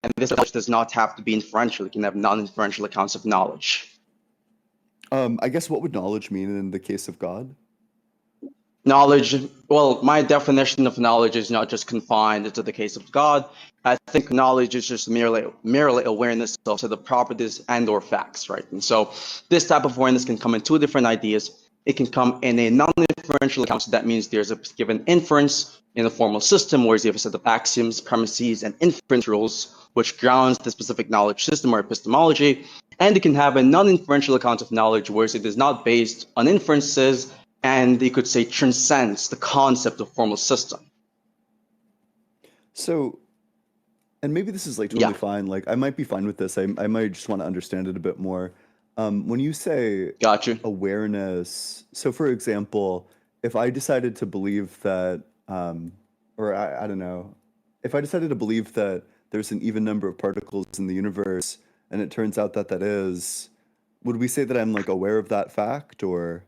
And this knowledge does not have to be inferential. You can have non-inferential accounts of knowledge. I guess what would knowledge mean in the case of God? Knowledge, well, my definition of knowledge is not just confined to the case of God. I think knowledge is just merely awareness of the properties and or facts, right? And so this type of awareness can come in two different ideas. It can come in a non-inferential account, so that means there's a given inference in a formal system, where you have a set of axioms, premises, and inference rules, which grounds the specific knowledge system or epistemology. And it can have a non-inferential account of knowledge, where it is not based on inferences, and you could say transcends the concept of formal system. So, and maybe this is like totally fine. Like I might be fine with this. I might just want to understand it a bit more. When you say awareness, so for example, if I decided to believe that, or I don't know, if I decided to believe that there's an even number of particles in the universe, and it turns out that that is, would we say that I'm like aware of that fact, or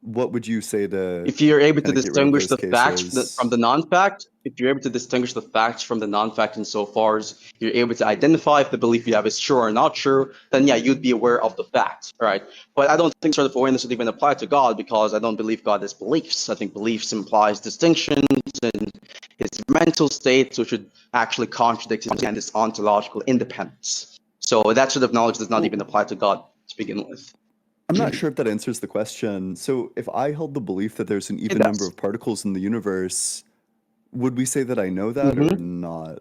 what would you say to? If you're able to distinguish the facts from the non-fact, if you're able to distinguish the facts from the non-fact insofar as you're able to identify if the belief you have is true or not true, then yeah, you'd be aware of the facts, right? But I don't think sort of awareness would even apply to God, because I don't believe God has beliefs. I think beliefs implies distinctions and his mental states, which would actually contradict his ontological independence. So that sort of knowledge does not even apply to God to begin with. I'm not sure if that answers the question. So if I held the belief that there's an even number of particles in the universe, would we say that I know that or not?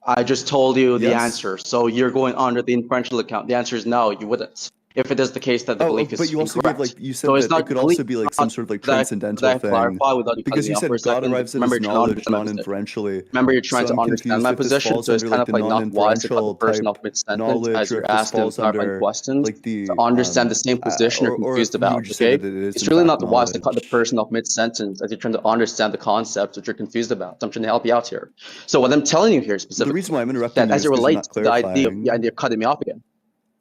I just told you the answer. So you're going under the inferential account. The answer is no, you wouldn't. If it is the case that the belief is but you also incorrect. gave, like, you said that it could also be like some sort of like transcendental thing. Because you said God arrives at his knowledge non-inferentially. Remember, you're trying to understand my position, so it's kind of like not wise to cut the person off mid-sentence as you're asking clarifying questions to understand the same position you're confused about, okay? It's really not wise to cut the person off mid-sentence as you're trying to understand the concept that you're confused about. So I'm trying to help you out here. So what I'm telling you here specifically, the reason why I'm interrupting that as it relates to the idea of cutting me off again.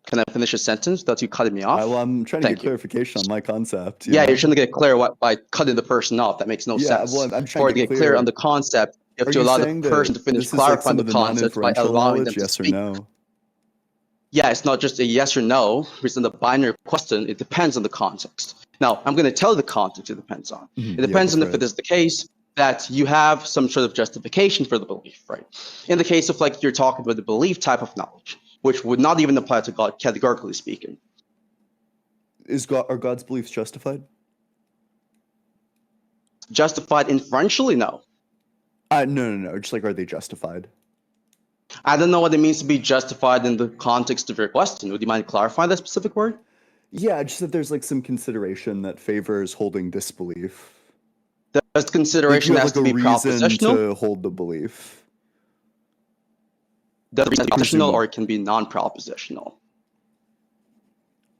Can I finish a sentence without you cutting me off? Well, I'm trying to get clarification on my concept. Yeah, you're trying to get clear by cutting the person off. That makes no sense. Well, I'm trying to get clear on the concept, you have to allow the person to finish clarifying the concept by allowing them to speak. No? Yeah, it's not just a yes or no. It's not a binary question. It depends on the context. Now, I'm going to tell you the context it depends on. It depends on if it is the case that you have some sort of justification for the belief, right? In the case of like you're talking about the belief type of knowledge, which would not even apply to God, categorically speaking. Are God's beliefs justified? Justified inferentially? No. No. Just like, are they justified? I don't know what it means to be justified in the context of your question. Would you mind clarifying that specific word? Yeah, just that there's like some consideration that favors holding disbelief. Does consideration has to be propositional? To hold the belief. Does it be propositional or it can be non-propositional?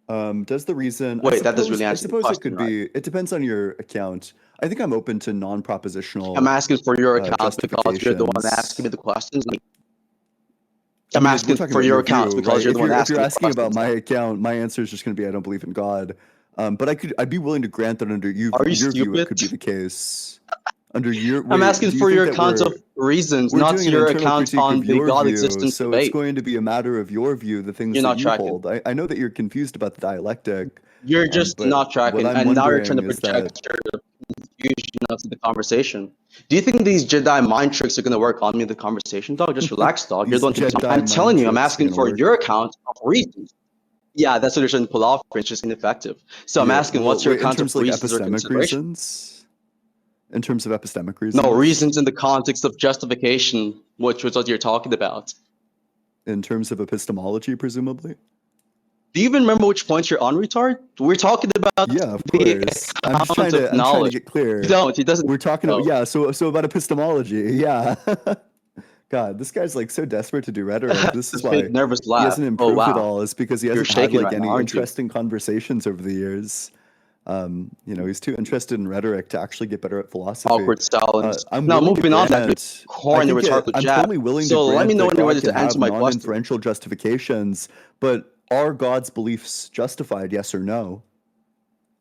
Does the reason... Wait, that doesn't really answer the question. I suppose it could be... It depends on your account. I think I'm open to non-propositional I'm asking for your account because you're the one asking me the questions. I'm asking for your account because you're the one asking. If you're asking about my account, my answer is just going to be I don't believe in God. But I'd be willing to grant that under your view it could be the case. Under your, I'm asking for your account of reasons, not your account on the God existence so debate. It's going to be a matter of your view, the things that you hold. I know that you're confused about the dialectic. You're just not tracking, and now you're trying to project your confusion onto the conversation. Do you think these Jedi mind tricks are going to work on me in the conversation, dog? Just relax, dog. You're the one. I'm telling you, I'm asking for your account of reasons. Yeah, that's what you're trying to pull off. It's just ineffective. So I'm asking, what's your account of reasons or considerations? In terms of epistemic reasons? No, reasons in the context of justification, which was what you're talking about. In terms of epistemology, presumably? Do you even remember which points you're on, retard? We're talking about of course. I'm trying to get clear. You don't. He doesn't. We're talking about, so about epistemology, yeah. God, this guy's like so desperate to do rhetoric. This is why nervous laugh. He hasn't improved at all. Is because he hasn't had like any interesting conversations over the years. He's too interested in rhetoric to actually get better at philosophy. Awkward silence. Moving on. That corny rhetorical jab. I'm totally willing to let me know when you're ready to answer my question. Non-inferential justifications, but are God's beliefs justified? Yes or no?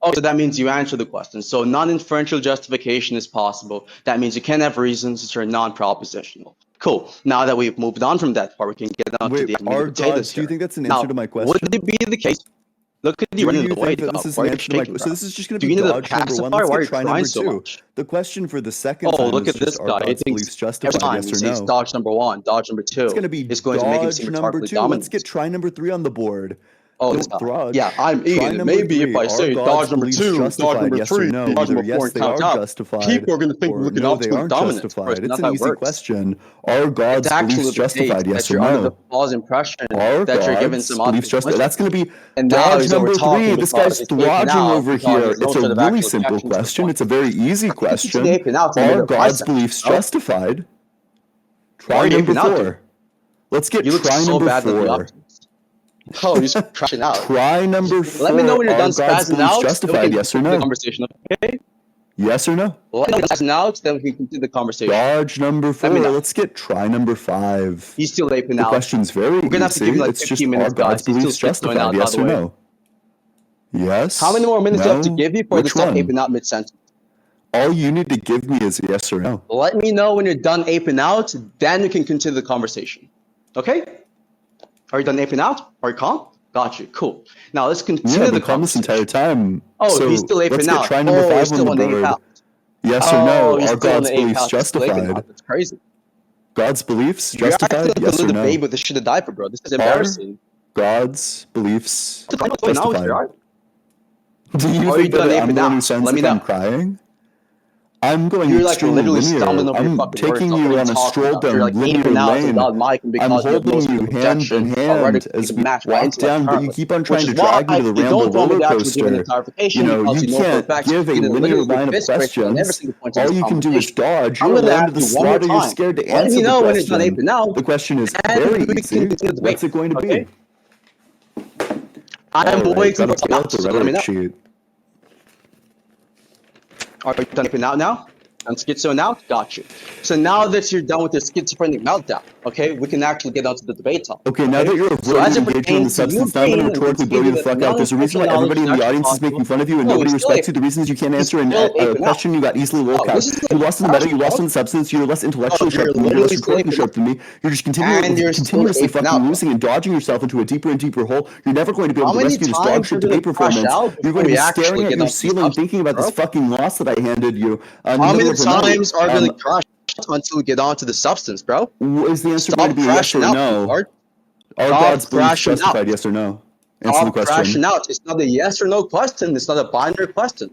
Oh, so that means you answer the question. So non-inferential justification is possible. That means you can have reasons which are non-propositional. Cool. Now that we've moved on from that part, we can get on to the are gods. Do you think that's an answer to my question? Would it be the case? Look at you running away. This is an answer to my, so this is just going to be dodge number one. Let's get try number two. The question for the second time look at this guy. God's beliefs justified, yes or no? Dodge number one, dodge number two. It's going to be dodge number two. Let's get try number three on the board. Yeah, I'm eating. Maybe if I say dodge number two, dodge number three, dodge number four, and count out, people are going to think we're looking out for dominance. It's an easy question. Are God's beliefs justified? Yes or no? Under the false impression that you're given some beliefs justified. That's going to be dodge number three. This guy's throtting over here. It's a really simple question. It's a very easy question. Are God's beliefs justified? Try number four. Let's get try number four. Oh, he's crashing out. Try number four. Let me know when you're done spazzing out. Justified, yes or no? The conversation, okay? Yes or no? Let me know spazzing out, then we can continue the conversation. Dodge number four. Let's get try number five. He's still aping out. The question's very easy. We're gonna have to give him like 15 minutes, are God's beliefs justified? Yes or no? Yes. How many more minutes do you have to give you for the stop aping out mid-sentence? All you need to give me is yes or no. Let me know when you're done aping out, then we can continue the conversation. Okay? Are you done aping out? Are you calm? Got you. Cool. Now let's continue the calm this entire time. So he's still aping out. Try number five on the board. Yes or no? Are God's beliefs justified? That's crazy. God's beliefs justified? Yes or no? You're acting like a little babe with a shit diaper, bro. This is embarrassing. God's beliefs justified? Do you think that I'm the one who sounds like I'm crying? I'm going extremely linear. I'm taking you on a stroll down linear lane. I'm holding you hand in hand as we walk down, but you keep on trying to drag me to the ramble roller coaster. You know, you can't give a linear line of questions. All you can do is dodge. You're going to the slaughter. You're scared to answer the question. The question is very easy. What's it going to be? I'm waiting for the rhetoric sheet. Are you done aping out now? And schizo now? Got you. So now that you're done with your schizophrenic meltdown, okay, we can actually get onto the debate topic. Okay, now that you're avoiding engaging in the substance, now I'm going to rhetorically blow you the fuck out. There's a reason why everybody in the audience is making fun of you and nobody respects you. The reason is you can't answer a question you got easily lolcast. You lost in the meta, you lost in the substance, you're less intellectually sharp than me, you're less rhetorically sharp than me. You're just continuously fucking losing and dodging yourself into a deeper and deeper hole. You're never going to be able to rescue this dog shit debate performance. You're going to be staring at your ceiling thinking about this fucking loss that I handed you. How many times are going to crash until we get onto the substance, bro? Is the answer going to be yes or no? Are God's beliefs justified, yes or no? Answer the question. Crashing out. It's not a yes or no question. It's not a binary question.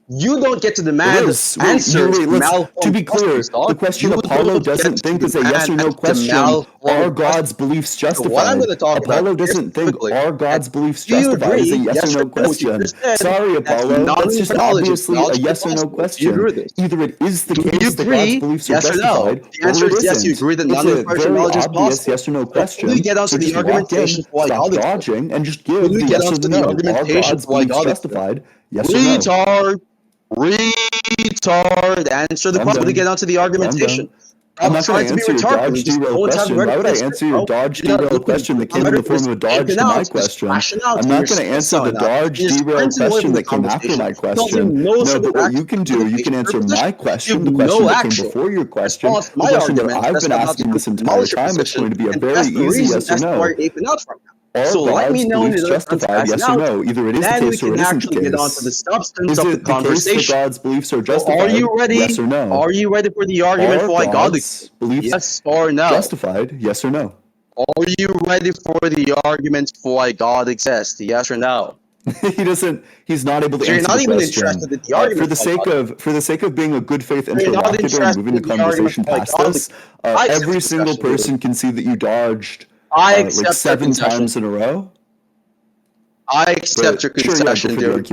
You don't get to demand answers. To be clear, the question Apollo doesn't think is a yes or no question. Are God's beliefs justified? What I'm going to talk about Apollo doesn't think are God's beliefs justified is a yes or no question. Sorry, Apollo. That's just obviously a yes or no question. Either it is the case that God's beliefs are justified, the answer is yes. You agree that non-inferential knowledge is possible. Yes or no question. You get onto the argumentation why God is dodging and just give the yes or no. Are God's beliefs justified? Yes or no? Retard. Answer the question to get onto the argumentation. I'm not going to answer your dodge derail question. Why would I answer your dodge derail question that came in the form of a dodge to my question? I'm not going to answer the dodge derail question that came after my question. No, but what you can do, you can answer my question, the question that came before your question, the question that I've been asking this entire time. It's going to be a very easy yes or no. So let me know when it's justified, yes or no. Either it is the case or it isn't the case. Get onto the substance of the conversation. Is it the case that God's beliefs are justified? Are you ready? Yes or no? Are you ready for the argument for why God's beliefs yes or no? Justified, yes or no? Are you ready for the argument for why God exists? Yes or no? He's not able to answer the question. You're not even interested in the argument. For the sake of being a good faith interlocutor and moving the conversation past this, every single person can see that you dodged like 7 times in a row. I accept your concession, dude.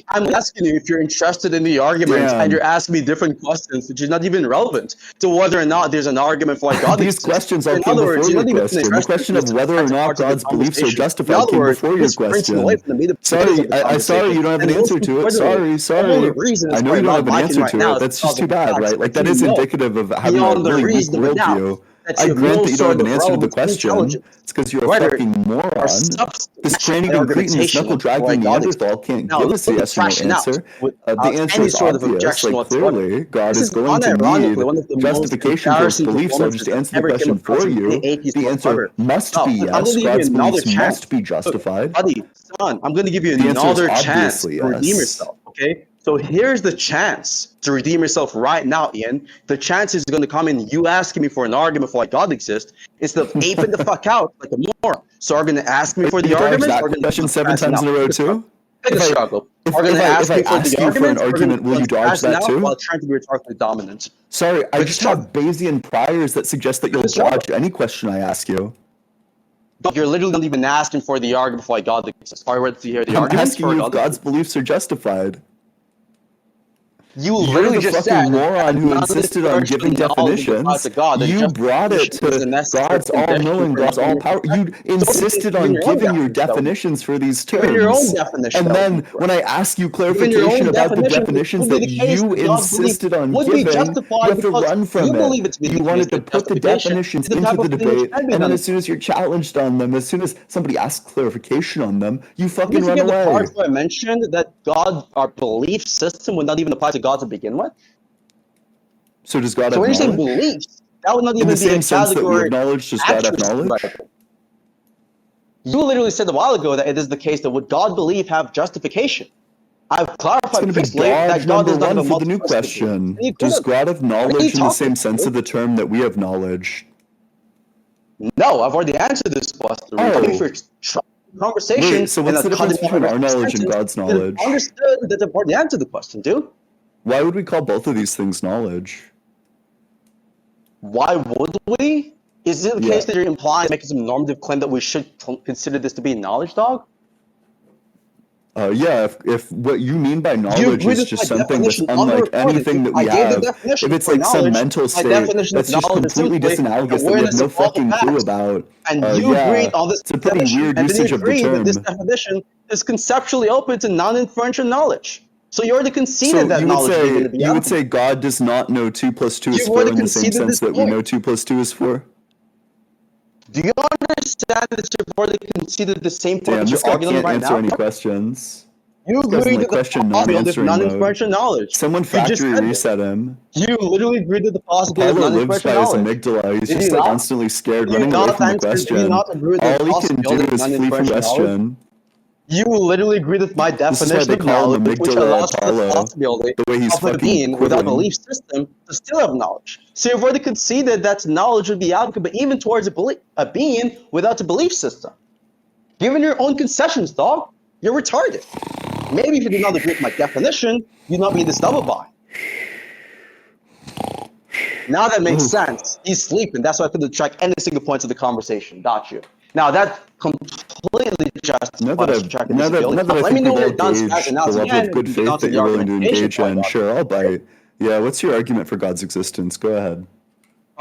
I'm asking you if you're interested in the argument, and you're asking me different questions, which is not even relevant to whether or not there's an argument for God. These questions all came before your question. The question of whether or not God's beliefs are justified came before your question. Sorry, you don't have an answer to it. Sorry. I know you don't have an answer to it. That's just too bad, right? Like, that is indicative of having a really weak worldview. I grant that you don't have an answer to the question. It's because you're a fucking moron. This Brannigan Cretan, this knuckle-dragging Neanderthal can't give us a yes or no answer. The answer is obvious. Like, clearly, God is going to need justification for his beliefs. I'll just answer the question for you. The answer must be yes. God's beliefs must be justified. Buddy, son, I'm going to give you another chance to redeem yourself, okay? So here's the chance to redeem yourself right now, Ian. The chance is going to come in you asking me for an argument for why God exists instead of aping the fuck out like a moron. So are going to ask me for the argument? That question 7 times in a row too? Pick a struggle. If I ask you for an argument, will you dodge that too? While trying to be rhetorically dominant. Sorry, I just have Bayesian priors that suggest that you'll dodge any question I ask you. You're literally not even asking for the argument for why God exists. Are you ready to hear the argument? I'm asking you if God's beliefs are justified. You literally just said moron who insisted on giving definitions. You brought it to God's all-knowing, God's all-power. You insisted on giving your definitions for these terms. Your own definition. And then when I ask you clarification about the definitions that you insisted on giving, you have to run from it. You wanted to put the definitions into the debate, and then as soon as you're challenged on them, as soon as somebody asks clarification on them, you fucking run away. I mentioned that God, our belief system, would not even apply to God to begin with. So does God have knowledge? So when you say beliefs, that would not even be a category. Does God have knowledge? You literally said a while ago that it is the case that would God believe have justification. I've clarified previously that God does not have for the new question. Does God have knowledge in the same sense of the term that we have knowledge? No, I've already answered this question. Conversation. Wait, so what's the difference between our knowledge and God's knowledge? Understood that I've already answered the question, dude. Why would we call both of these things knowledge? Why would we? Is it the case that you're implying, making some normative claim that we should consider this to be knowledge, dog? Yeah, if what you mean by knowledge is just something that's unlike anything that we have, if it's like some mental state that's just completely disanalogous that we have no fucking clue about, and you agreed on this it's a pretty weird usage of the term. This definition is conceptually open to non-inferential knowledge. So you already conceded that knowledge is going to be You would say God does not know 2 + 2 is 4 in the same sense that we know 2 + 2 is 4? Do you understand that you've already conceded the same point that you're arguing right now? Can't answer any questions. You agreed with the possibility of non-inferential knowledge. Someone factory reset him. You literally agreed with the possibility of non-inferential knowledge. Apollo lives by his amygdala. He's just like constantly scared, running away from the question. All he can do is flee from question. You literally agreed with my definition of knowledge, which allows for the possibility of a being without a belief system to still have knowledge. So you've already conceded that knowledge would be applicable even towards a being without a belief system. Given your own concessions, dog, you're retarded. Maybe if you did not agree with my definition, you'd not be this double bind. Now that makes sense. He's sleeping. That's why I couldn't track any single points of the conversation. Got you. Now that completely justifies tracking disability. Let me know when you're done smashing out. The level of good faith that you're willing to engage in. Sure, I'll bite. Yeah, what's your argument for God's existence? Go ahead.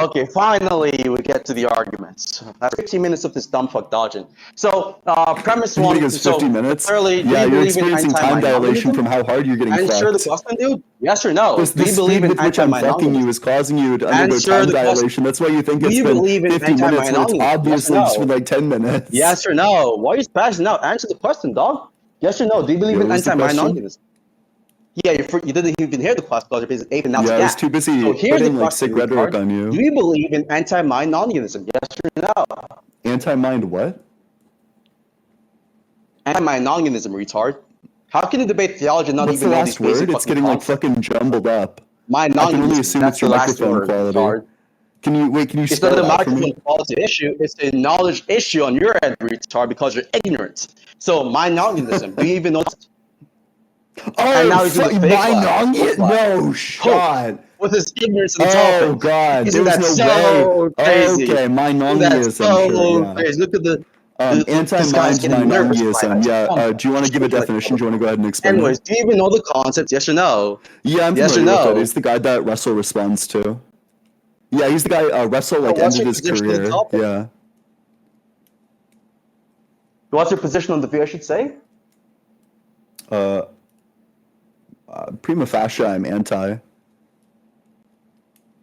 Okay, finally we get to the arguments. That's 15 minutes of this dumb fuck dodging. So, premise one. You think it's 50 minutes? Clearly, yeah, you're experiencing time dilation from how hard you're getting fucked. Answer the question, dude. Yes or no? Do you believe in anti-minority is causing you to undergo time dilation? That's why you think it's been 50 minutes when it's obviously just been like 10 minutes. Yes or no? Why are you spazzing out? Answer the question, dog. Yes or no? Do you believe in anti-minority? Yeah, you didn't even hear the question because you're busy aping. Yeah, I was too busy putting like sick rhetoric on you. Do you believe in anti-minoritarism? Yes or no? Anti-mind what? Anti-minoritarism, retard. How can you debate theology and not even know these basic word? It's getting like fucking jumbled up. I can only assume it's your microphone quality. Retard. Can you It's not a microphone quality issue. It's a knowledge issue on your end, retard, because you're ignorant. So minoritarism. Do you even know? Oh, no shot. With his ignorance in the topic. Oh, God. There's no way. Crazy. Okay, minoritarism. So crazy. Look at the anti-minoritarism. Yeah. Do you want to give a definition? Do you want to go ahead and explain? Anyways, do you even know the concept? Yes or no? Yeah, I'm familiar with it. He's the guy that Russell responds to. Yeah, he's the guy Russell ended his career. Yeah. What's your position on the view, I should say? Prima facie, I'm anti.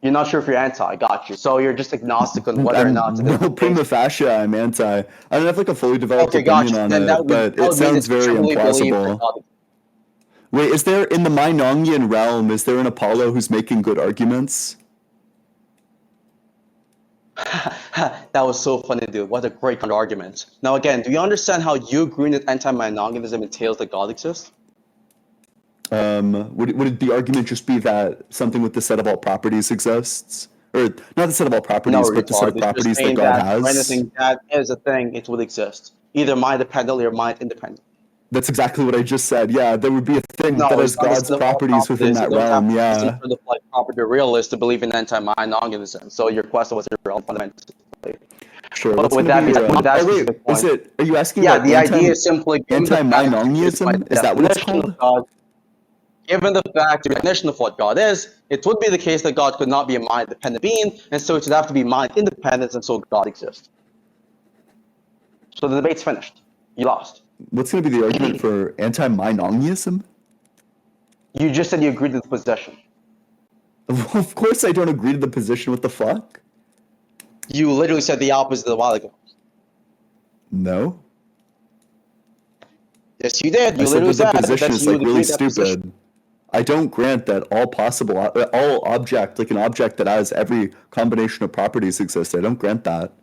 You're not sure if you're anti. Got you. So you're just agnostic on whether or not. No, prima facie, I'm anti. I don't have like a fully developed opinion on it, but it sounds very implausible. Wait, is there in the Meinongian realm? Is there an Apollo who's making good arguments? That was so funny, dude. What a great counter argument. Now, again, do you understand how you agreeing that anti-Meinongianism entails that God exists? Would the argument just be that something with the set of all properties exists? Or not the set of all properties, but the set of properties that God has? For anything that is a thing, it would exist. Either mind-dependently or mind-independent. That's exactly what I just said. Yeah, there would be a thing that has God's properties within that realm. Yeah. Some sort of like property realist to believe in anti-Meinongianism. So your question was irrelevant fundamentally. Sure. But with that, are you asking? Yeah, the idea is simply anti-Meinongianism. Is that what it's called? Given the fact, the definition of what God is, it would be the case that God could not be a mind-dependent being, and so it would have to be mind-independent, and so God exists. So the debate's finished. You lost. What's going to be the argument for anti-Meinongianism? You just said you agreed to the position. Of course I don't agree to the position. What the fuck? You literally said the opposite a while ago. No. Yes, you did. You literally said the position is like really stupid. I don't grant that all object, like an object that has every combination of properties exists. I don't grant that.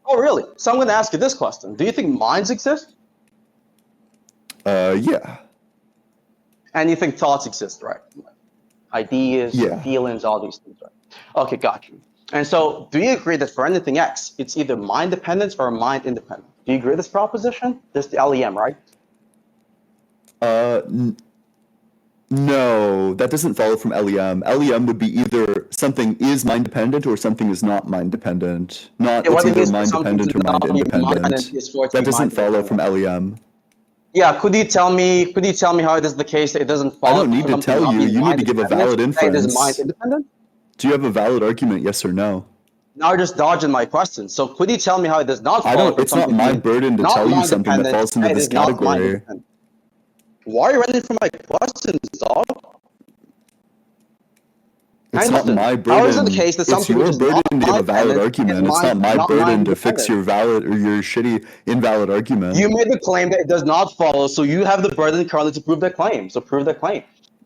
Oh, really? So I'm going to ask you this question. Do you think minds exist? Yeah. And you think thoughts exist, right? Ideas, feelings, all these things, right? Okay, got you. And so, do you agree that for anything X, it's either mind-dependent or mind-independent? Do you agree with this proposition? This is the LEM, right? No, that doesn't follow from LEM. LEM would be either something is mind-dependent or something is not mind-dependent. Not it's either mind-dependent or mind-independent. That doesn't follow from LEM. Yeah, could you tell me how it is the case that it doesn't follow? I don't need to tell you. You need to give a valid inference. It is mind-independent? Do you have a valid argument, yes or no? Now you're just dodging my question. So could you tell me how it does not follow? It's not my burden to tell you something that falls into this category. Why are you running from my questions, dog? It's not my burden. How is it the case that it's your burden to give a valid argument. It's not my burden to fix your valid or your shitty invalid argument. You made the claim that it does not follow, so you have the burden currently to prove that claim. So prove that claim.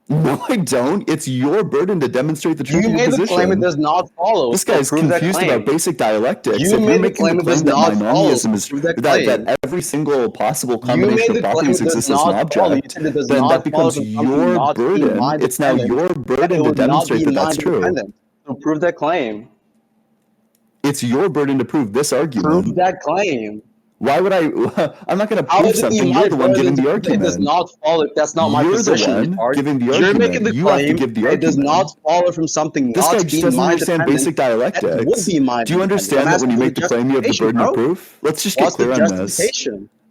No, I don't. It's your burden to demonstrate the truth of your position. You made the claim it does not follow. This guy's confused about basic dialectics. You made the claim it does not follow. That every single possible combination of properties exists as an object, then that becomes your burden. It's now your burden to demonstrate that that's true. So prove that claim. It's your burden to prove this argument. Prove that claim. Why would I? I'm not going to prove something. You're the one giving the argument. It does not follow. That's not my position. You're the one giving the argument. You're making the claim. You have to give the argument. It does not follow from something this not guy just doesn't understand basic dialectics. Do you understand that when you make the claim, you have the burden of proof? Let's just get clear on this.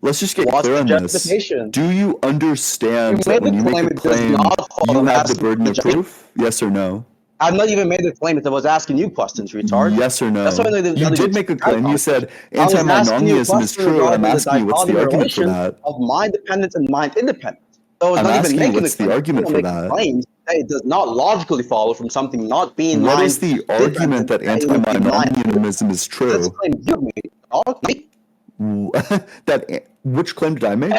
Let's just get clear on this. Do you understand that when you make a claim, you have the burden of proof? Yes or no? I've not even made the claim that I was asking you questions, retard. Yes or no? That's why you did make a claim. You said anti-Meinongianism is true. I'm asking you what's the argument for that? Of mind-dependence and mind-independence. So I'm asking you what's the argument for that? Claims that it does not logically follow from something not being What is the argument that anti-Meinongianism is true? That's the claim you made. Which claim did I make?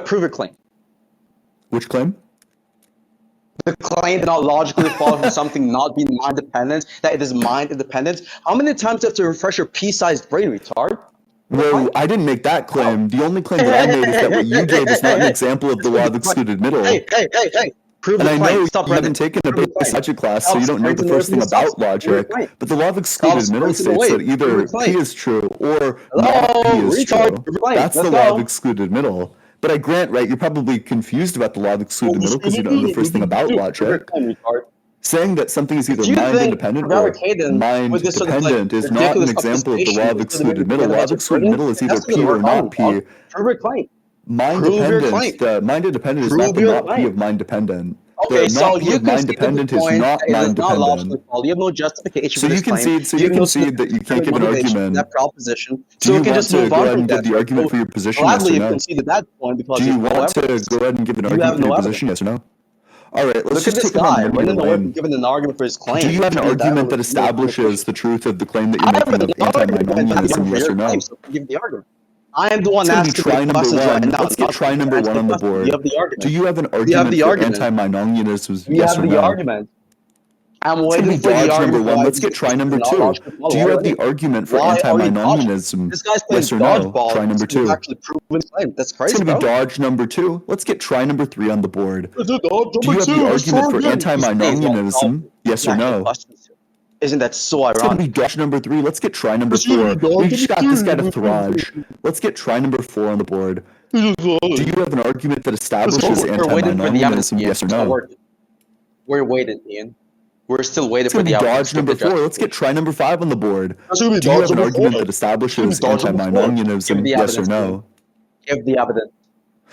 Prove your claim. Which claim? The claim that not logically follow from something not being mind-dependent, that it is mind-independent. How many times do you have to refresh your pea-sized brain, retard? Well, I didn't make that claim. The only claim that I made is that what you gave is not an example of the law of excluded middle. Hey. Prove and the I claim. know Stop you haven't taken a basic logic class, so you don't know the first thing about logic. But the law of excluded middle states that either P is true or not P is true. That's the law of excluded middle. But I grant, right, you're probably confused about the law of excluded middle because you don't know the first thing about logic. Saying that something is either mind-independent or mind-dependent is not an example of the law of excluded middle. The law of excluded middle is either P or not P. Mind-dependent, the mind-independent is not the not P of mind-dependent. Okay, so you mind-dependent is not mind-dependent. You have no justification for this claim. So you concede that you can't give an argument. That proposition. Do you want to go ahead and give the argument for your position, yes or no? Concede at that point because do you want to go ahead and give an argument for your position, yes or no? All right, let's Look just at this take it on guy linear running away from lane. giving an argument for his claim. Do you have an argument that establishes the truth of the claim that you're making of anti-Minomianism, yes or no? Give the argument. I am the one It's asking try the number questions right one. now. Let's get try number one on the board. You have the argument. Do you have an You have argument the for argument. anti-Minomianism, You yes have or the no? argument. I'm It's waiting gonna be for the dodge number argument. one. Let's get try number two. Do you have the argument for Why are you dodging? anti-Minomianism, This guy's playing yes or no? dodgeball. Try number He's two. actually proven claim. That's It's crazy, gonna be bro. dodge number two. Let's get try number three on the board. Do you have the Let's argument try for again. anti-Minomianism, yes or no? Isn't that so It's gonna be ironic? dodge number three. Let's get try number four. We just got this guy to thrudge. Let's get try number four on the board. Do you have an argument that establishes anti-Minomianism, yes or no? We're waiting, Ian. We're still waiting It's for gonna the be evidence. dodge number four. Let's get try number five on the board. Do you have an argument that establishes anti-Minomianism, yes or no? Give the evidence.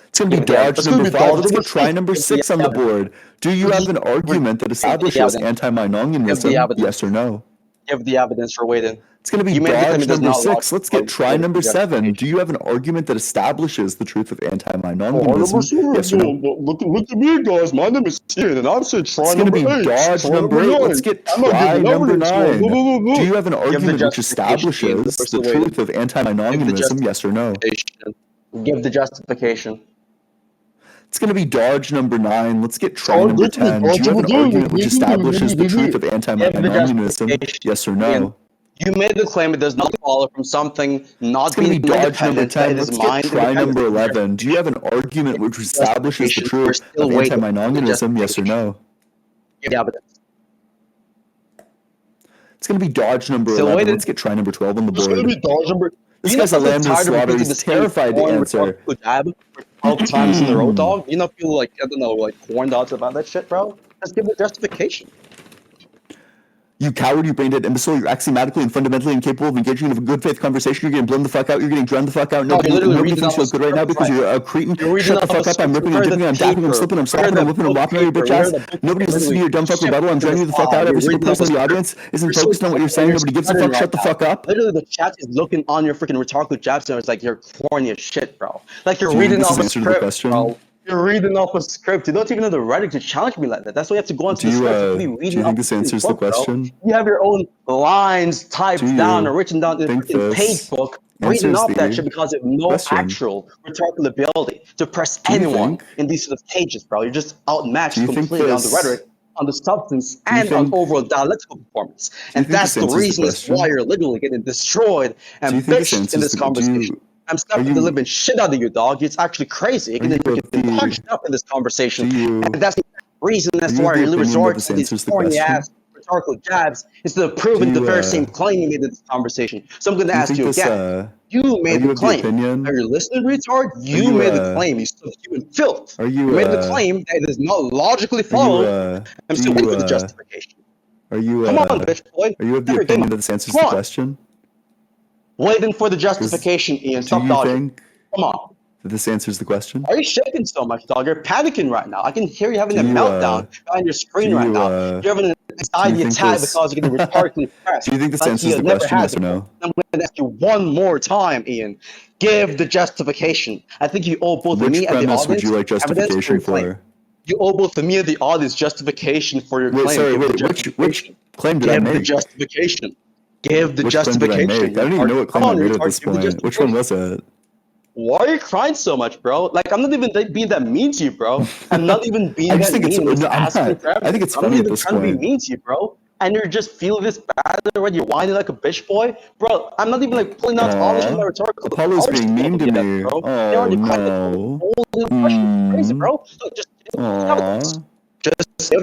It's going to be dodge number five. Let's get try number six on the board. Do you have an argument that establishes anti-Minomianism, yes or no? Give the evidence for waiting. It's going to be dodge number six. Let's get try number seven. Do you have an argument that establishes the truth of anti-Minomianism, yes or no? Look at me, guys. My name is Ian, and I'm saying try number eight. It's going to be dodge number eight. Let's get try number nine. Do you have an argument which establishes the truth of anti-Minomianism, yes or no? Give the justification. It's going to be dodge number 9. Let's get try number 10. Do you have an argument which establishes the truth of anti-Minomianism, yes or no? You made the claim it does not follow from something not being dodge number 10. Let's get try number 11. Do you have an argument which establishes the truth of anti-Minomianism, yes or no? Give the evidence. It's going to be dodge number 11. Let's get try number 12 on the board. It's going to be dodge number... This guy's a lambda slaughter. He's terrified to answer. 12 times in a row, dog. You not feel like, I don't know, like corn dogs about that shit, bro? Just give the justification. You coward, you brain dead imbecile, you're axiomatically and fundamentally incapable of engaging in a good faith conversation. You're getting blown the fuck out, you're getting drowned the fuck out. Nobody thinks you look good right now because you're a cretin. Shut the fuck up, I'm ripping, I'm dipping, I'm dapping, I'm slipping, I'm slapping, I'm whipping, I'm whopping on your bitch ass. Nobody's listening to your dumb fuck rebuttal, I'm drowning you the fuck out. Every single person in the audience isn't focused on what you're saying, nobody gives a fuck, shut the fuck up. Literally, the chat is looking on your freaking rhetorical jabs and it's like you're corny as shit, bro. Like you're reading off a script, bro. You're reading off a script. You don't even have the right to challenge me like that. That's why you have to go into the script. Do you think this answers the question? Bro. You have your own lines typed down or written down in a page book, reading off that shit because of no actual rhetorical ability to press anyone in these sort of pages, bro. You're just outmatched completely on the rhetoric, on the substance, and on overall dialectical performance. And that's the reason as why you're literally getting destroyed and bitched in this conversation. I'm slapping the living shit out of you, dog. It's actually crazy. You're going to get punched up in this conversation. And that's the reason as to why you're resorting to these corny-ass rhetorical jabs instead of proving the very same claim you made in this conversation. So I'm going to ask you again. You made the claim. Are you listening, retard? You made the claim. You subhuman filth. You made the claim that it does not logically follow. I'm still waiting for the justification. Come on, bitch boy. Are you of the opinion that this answers the question? Waiting for the justification, Ian. Stop dodging. Come on. That this answers the question? Are you shaking so much, dog? You're panicking right now. I can hear you having a meltdown behind your screen right now. You're having an anxiety attack because you're getting rhetorically pressed. Do you think this answers the question, yes or no? I'm going to ask you one more time, Ian. Give the justification. I think you owe both me and the audience. Which premise would you like justification for? You owe both me and the audience justification for your claim. Sorry, which claim did I make? Give the justification. Give the justification. I don't even know what claim I made at this point. Which one was it? Why are you crying so much, bro? Like, I'm not even being that mean to you, bro. I'm not even being that mean. I think it's funny at this point. I'm not even trying to be mean to you, bro. And you're just feeling this bad already. You're whining like a bitch boy. Bro, I'm not even like pulling out all of my rhetorical. Apollo's being mean to me. Oh, no. Crazy, bro. Look, just give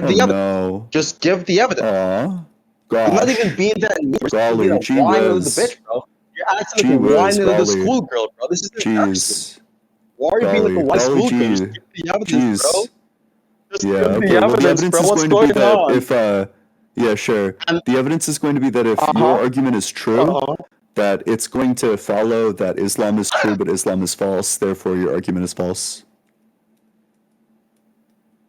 the evidence. Just give the evidence. Gosh. You're not even being that mean. Golly, you're whining with the bitch, bro. You're acting like a whining with the schoolgirl, bro. This is disgusting. Why are you being like a white schoolgirl? Just give the evidence, bro. Just give the evidence, bro. What's going on? Yeah, sure. The evidence is going to be that if your argument is true, that it's going to follow that Islam is true, but Islam is false. Therefore, your argument is false.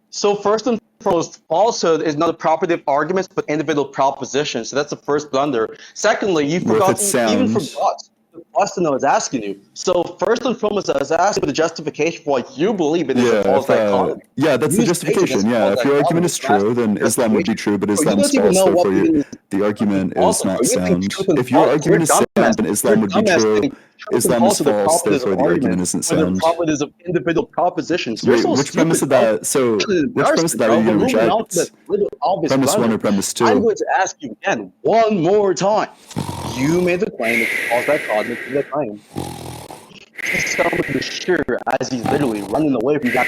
So first and foremost, falsehood is not a property of arguments, but individual propositions. So that's the first blunder. Secondly, you forgot, even forgot the question I was asking you. So first and foremost, I was asking for the justification for what you believe it is a false dichotomy. Yeah, that's the justification. Yeah, if your argument is true, then Islam would be true, but Islam is false, therefore the argument is not sound. If your argument is sound, then Islam would be true. Islam is false, therefore the argument isn't sound. The properties of individual propositions. Wait, which premise of that? So, which premise of that are you going to reject? Premise 1 or premise 2? I'm going to ask you again, one more time. You made the claim, it's a false dichotomy to the claim. He's someone to sure as he's literally running away from that.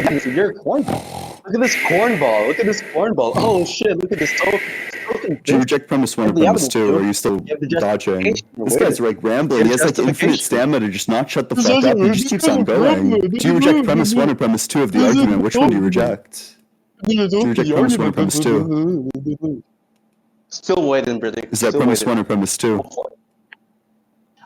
This is your cornball. Look at this cornball. Look at this cornball. Oh shit, look at this token. Do you reject premise 1 or premise 2, or are you still dodging? This guy's like rambling. He has like infinite stamina to just not shut the fuck up. He just keeps on going. Do you reject premise 1 or premise 2 of the argument? Which one do you reject? Do you reject premise 1 or premise 2? Still waiting, brother. Is that premise 1 or premise 2?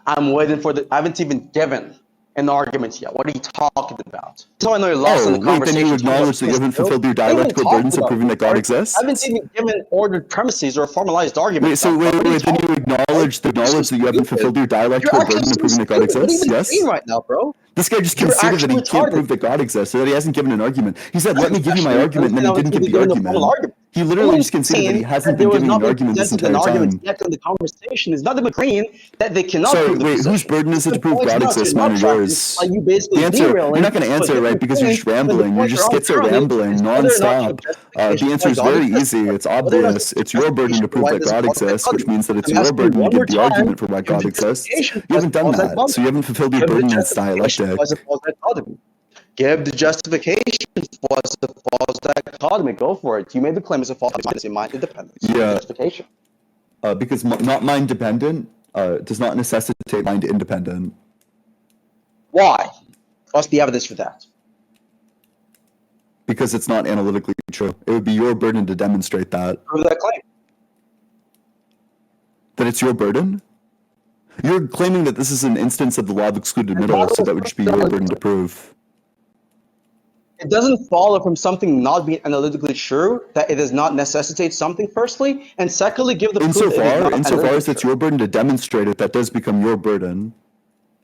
I'm waiting for the. I haven't even given an argument yet. What are you talking about? So I know you're lost in the conversation. Then you acknowledge that you haven't fulfilled your dialectical burdens of proving that God exists? I haven't even given ordered premises or a formalized argument. Wait, then you acknowledge that you haven't fulfilled your dialectical burden of proving that God exists? Yes? Right now, bro. This guy just conceded that he can't prove that God exists, so that he hasn't given an argument. He said, let me give you my argument, and then he didn't give the argument. He literally just conceded that he hasn't been giving an argument this entire time. The conversation is not agreeing that they cannot prove the wait, whose burden is it to prove God exists, mine or yours? You're not going to answer it right because you're just rambling. You're just schizo rambling nonstop. The answer is very easy. It's obvious. It's your burden to prove that God exists, which means that it's your burden to give the argument for why God exists. You haven't done that, so you haven't fulfilled your burden in its dialectic. Give the justification for the false dichotomy. Go for it. You made the claim as a false dichotomy, mind independence. Yeah. Justification. Because not mind dependent does not necessitate mind independent. Why? What's the evidence for that? Because it's not analytically true. It would be your burden to demonstrate that. Prove that claim. That it's your burden? You're claiming that this is an instance of the law of excluded middle, so that would just be your burden to prove. It doesn't follow from something not being analytically true that it does not necessitate something, firstly, and secondly, give the proof. Insofar as it's your burden to demonstrate it, that does become your burden.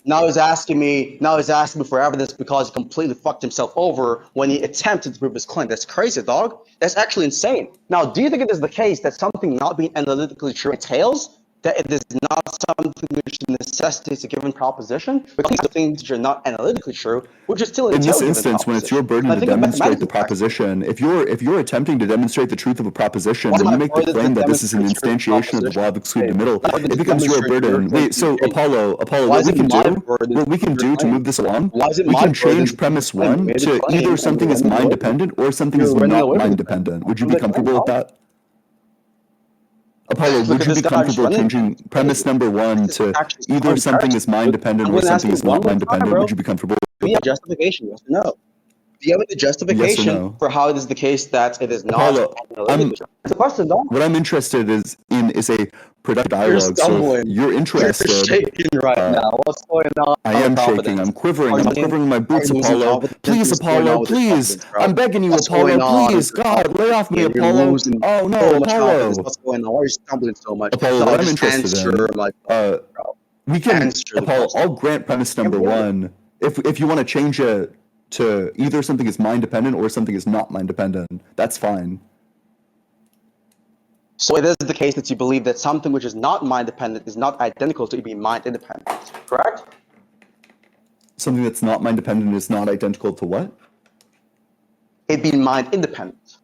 Now he's asking me for evidence because he completely fucked himself over when he attempted to prove his claim. That's crazy, dog. That's actually insane. Now, do you think it is the case that something not being analytically true entails that it is not something which necessitates a given proposition? Because the things which are not analytically true, which is still in this instance, when it's your burden to demonstrate the proposition, if you're attempting to demonstrate the truth of a proposition, then you make the claim that this is an instantiation of the law of excluded middle. It becomes your burden. Wait, so Apollo, what we can do to move this along, we can change premise 1 to either something is mind dependent or something is not mind dependent. Would you be comfortable with that? Apollo, would you be comfortable changing premise number 1 to either something is mind dependent or something is not mind dependent? Would you be comfortable with that? Justification, yes or no? Do you have any justification for how it is the case that it is not? Apollo, it's a question, don't. What I'm interested in is a productive dialogue. So you're interested. You're shaking right now. What's going on? I am shaking. I'm quivering. I'm quivering my boots, Apollo. Please, Apollo. Please. I'm begging you, Apollo. Please, God, lay off me, Apollo. Oh no, Apollo. What's going on? Why are you stumbling so much? Apollo, what I'm interested in. We can, Apollo. I'll grant premise number 1 if you want to change it to either something is mind dependent or something is not mind dependent. That's fine. So it is the case that you believe that something which is not mind dependent is not identical to being mind independent, correct? Something that's not mind dependent is not identical to what? It being mind independent.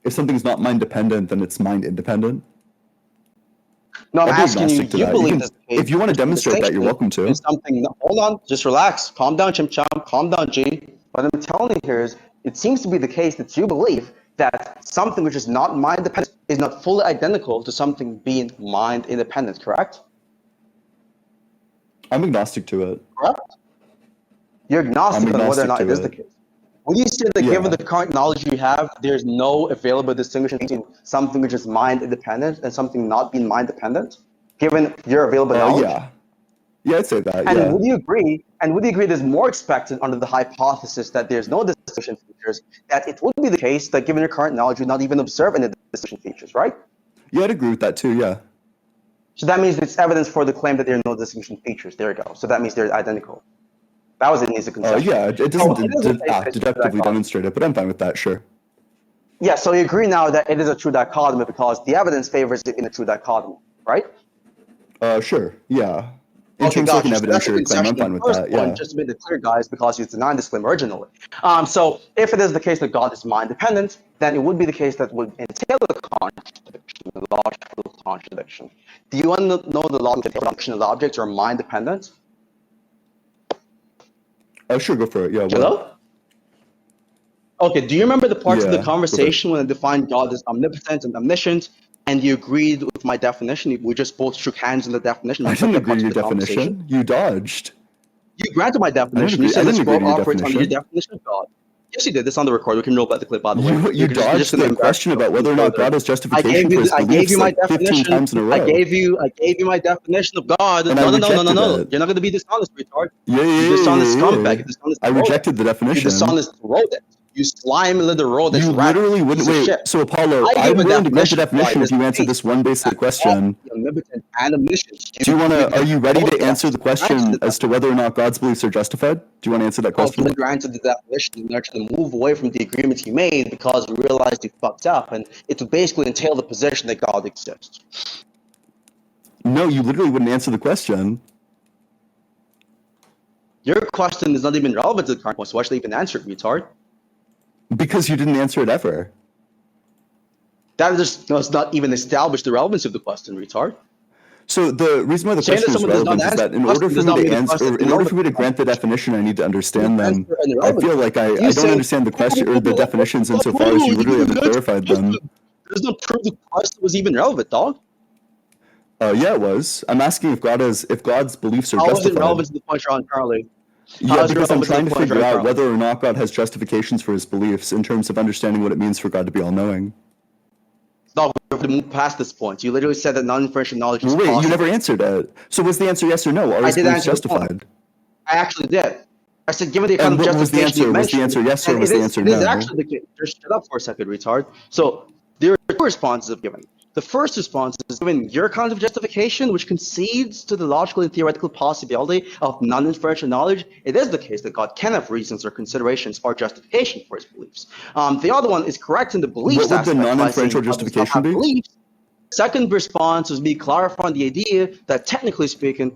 If something is not mind dependent, then it's mind independent. No, I'm asking you, you believe this. If you want to demonstrate that, you're welcome to. Hold on, just relax. Calm down, Chimp Chomp. Calm down, G. What I'm telling you here is, it seems to be the case that you believe that something which is not mind dependent is not fully identical to something being mind independent, correct? I'm agnostic to it. Correct? You're agnostic on whether or not it is the case. Would you say that given the current knowledge you have, there's no available distinction between something which is mind independent and something not being mind dependent, given your available knowledge? Yeah, I'd say that. And would you agree? And would you agree there's more expected under the hypothesis that there's no distinction features, that it would be the case that given your current knowledge, you would not even observe any distinction features, right? Yeah, I'd agree with that too. Yeah. So that means it's evidence for the claim that there are no distinguishing features. There you go. So that means they're identical. That was an easy conception. Yeah, it doesn't deductively demonstrate it, but I'm fine with that, sure. Yeah, so you agree now that it is a true dichotomy because the evidence favors it in a true dichotomy, right? Sure, yeah. In terms of an evidentiary claim, I'm fine with that, yeah. Just to make it clear, guys, because you denied this claim originally. So if it is the case that God is mind-dependent, then it would be the case that would entail a contradiction, a logical contradiction. Do you want to know the logical contradiction of objects are mind-dependent? Sure, go for it, yeah. Hello? Okay, do you remember the parts of the conversation when I defined God as omnipotent and omniscient, and you agreed with my definition? We just both shook hands on the definition. I didn't agree with your definition. You dodged. You granted my definition. You said this world operates under your definition of God. Yes, you did. This on the record. We can roll back the clip, by the way. You dodged the question about whether or not God has justification for his beliefs like 15 times in a row. I gave you my definition of God. No. You're not going to be dishonest, retard. Yeah. Dishonest scumbag. I rejected the definition. You dishonest rodent. You slime little rodent. You literally wouldn't wait. So Apollo, I'm willing to grant the definition if you answer this one basic question. Do you want to? Are you ready to answer the question as to whether or not God's beliefs are justified? Do you want to answer that question? I granted the definition in order to move away from the agreement you made because we realized you fucked up, and it would basically entail the position that God exists. No, you literally wouldn't answer the question. Your question is not even relevant to the current point, so why should I even answer it, retard? Because you didn't answer it ever. That does not even establish the relevance of the question, retard. So the reason why the question is relevant is that in order for me to answer, in order for me to grant the definition, I need to understand them. I feel like I don't understand the question or the definitions insofar as you literally haven't clarified them. There's no proof the question was even relevant, dog. Yeah, it was. I'm asking if God's beliefs are justified. How was it relevant to the point you're on currently? Yeah, because I'm trying to figure out whether or not God has justifications for his beliefs in terms of understanding what it means for God to be all-knowing. No, we have to move past this point. You literally said that non-inferential knowledge is possible. Wait, you never answered it. So was the answer yes or no? Are his beliefs justified? I actually did. I said, given the kind of justification you mentioned. Was the answer yes or was the answer no? It is actually the case. Just shut up for a second, retard. So there are two responses I've given. The first response is given your kind of justification, which concedes to the logical and theoretical possibility of non-inferential knowledge. It is the case that God can have reasons or considerations or justification for his beliefs. The other one is correct in the beliefs aspect. What would the non-inferential justification be? Second response is me clarifying the idea that technically speaking,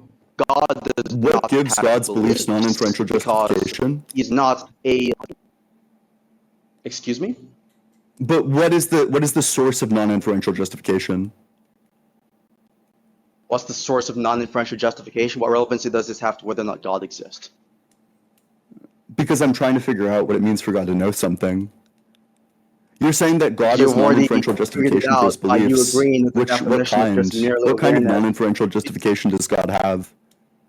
God does not What gives God's beliefs non-inferential justification? He's not a... Excuse me? But what is the source of non-inferential justification? What's the source of non-inferential justification? What relevancy does this have to whether or not God exists? Because I'm trying to figure out what it means for God to know something. You're saying that God has non-inferential justification for his beliefs. What kind of non-inferential justification does God have?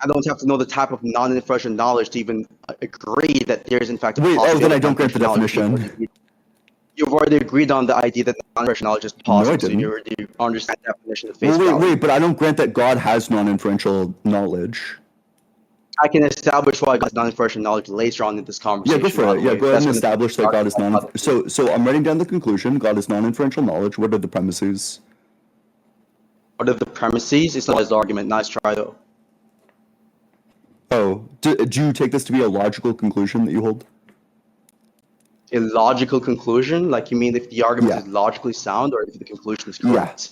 I don't have to know the type of non-inferential knowledge to even agree that there is in fact a possibility. Then I don't grant the definition. You've already agreed on the idea that non-inferential knowledge is possible. No, I didn't. So you already understand the definition of face value. Wait, but I don't grant that God has non-inferential knowledge. I can establish why God has non-inferential knowledge later on in this conversation. Yeah, go for it. Yeah, go ahead and establish that God is non-inferential. So I'm writing down the conclusion. God is non-inferential knowledge. What are the premises? What are the premises? It's not his argument. Nice try, though. Oh, do you take this to be a logical conclusion that you hold? A logical conclusion? Like you mean if the argument is logically sound or if the conclusion is correct?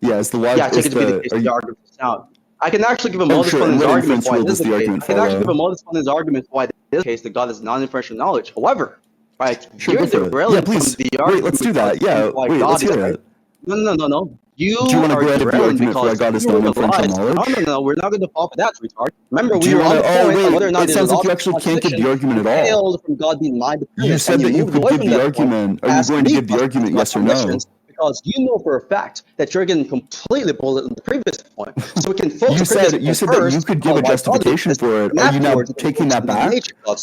Yeah, is the logic... Yeah, I take it to be the case the argument is sound. I can actually give a modus ponens argument why this is the case. I can actually give a modus ponens argument why this is the case that God has non-inferential knowledge. However, right, you're derailing from the argument. Wait, let's do that. Yeah, wait, let's hear it. No. Do you want to go ahead and the argument for why God has non-inferential knowledge? No, we're not going to fall for that, retard. Remember, we were on the point on whether or not it sounds like you actually can't give the argument at all. From God being mind-dependent. You said that you could give the argument. Are you going to give the argument yes or no? Because you know for a fact that you're getting completely bullied in the previous point. So we can focus. You said that you could give a justification for it. Are you now taking that back?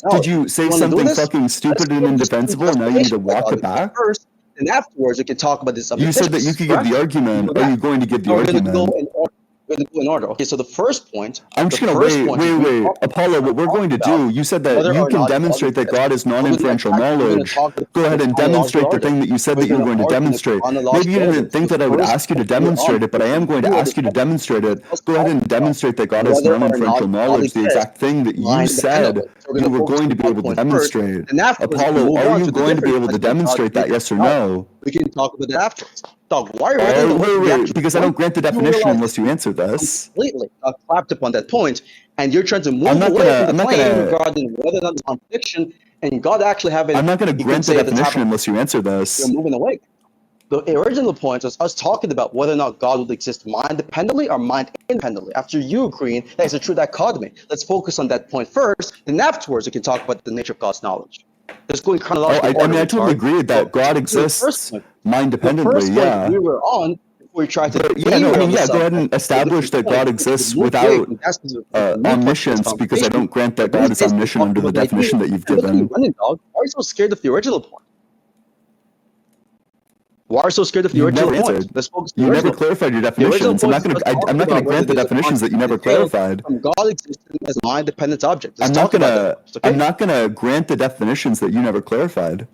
Did you say something fucking stupid and indefensible and now you need to walk it back? And afterwards, we can talk about this. You said that you could give the argument. Are you going to give the argument? We're going to go in order. Okay, so the first point. I'm just going to wait. Apollo, what we're going to do, you said that you can demonstrate that God is non-inferential knowledge. Go ahead and demonstrate the thing that you said that you were going to demonstrate. Maybe you didn't think that I would ask you to demonstrate it, but I am going to ask you to demonstrate it. Go ahead and demonstrate that God is non-inferential knowledge, the exact thing that you said you were going to be able to demonstrate. Apollo, are you going to be able to demonstrate that, yes or no? We can talk about it afterwards. Dog, why are you wait, because I don't grant the definition unless you answer this. Completely clapped upon that point, and you're trying to move away from the claim regarding whether or not it's contradiction, and God actually have it. I'm not going to grant the definition unless you answer this. You're moving away. The original point was us talking about whether or not God would exist mind-dependently or mind-independently. After you agreeing that it's a true dichotomy, let's focus on that point first, then afterwards we can talk about the nature of God's knowledge. Let's go in chronological order. I totally agree that God exists mind-dependently, yeah. We were on before we tried to... go ahead and establish that God exists without omniscience, because I don't grant that God is omniscient under the definition that you've given. Why are you so scared of the original point? Why are you so scared of the original point? Let's focus on the original. Never clarified your definitions. I'm not going to grant the definitions that you never clarified. From God existing as a mind-dependent object. I'm not going to grant the definitions that you never clarified.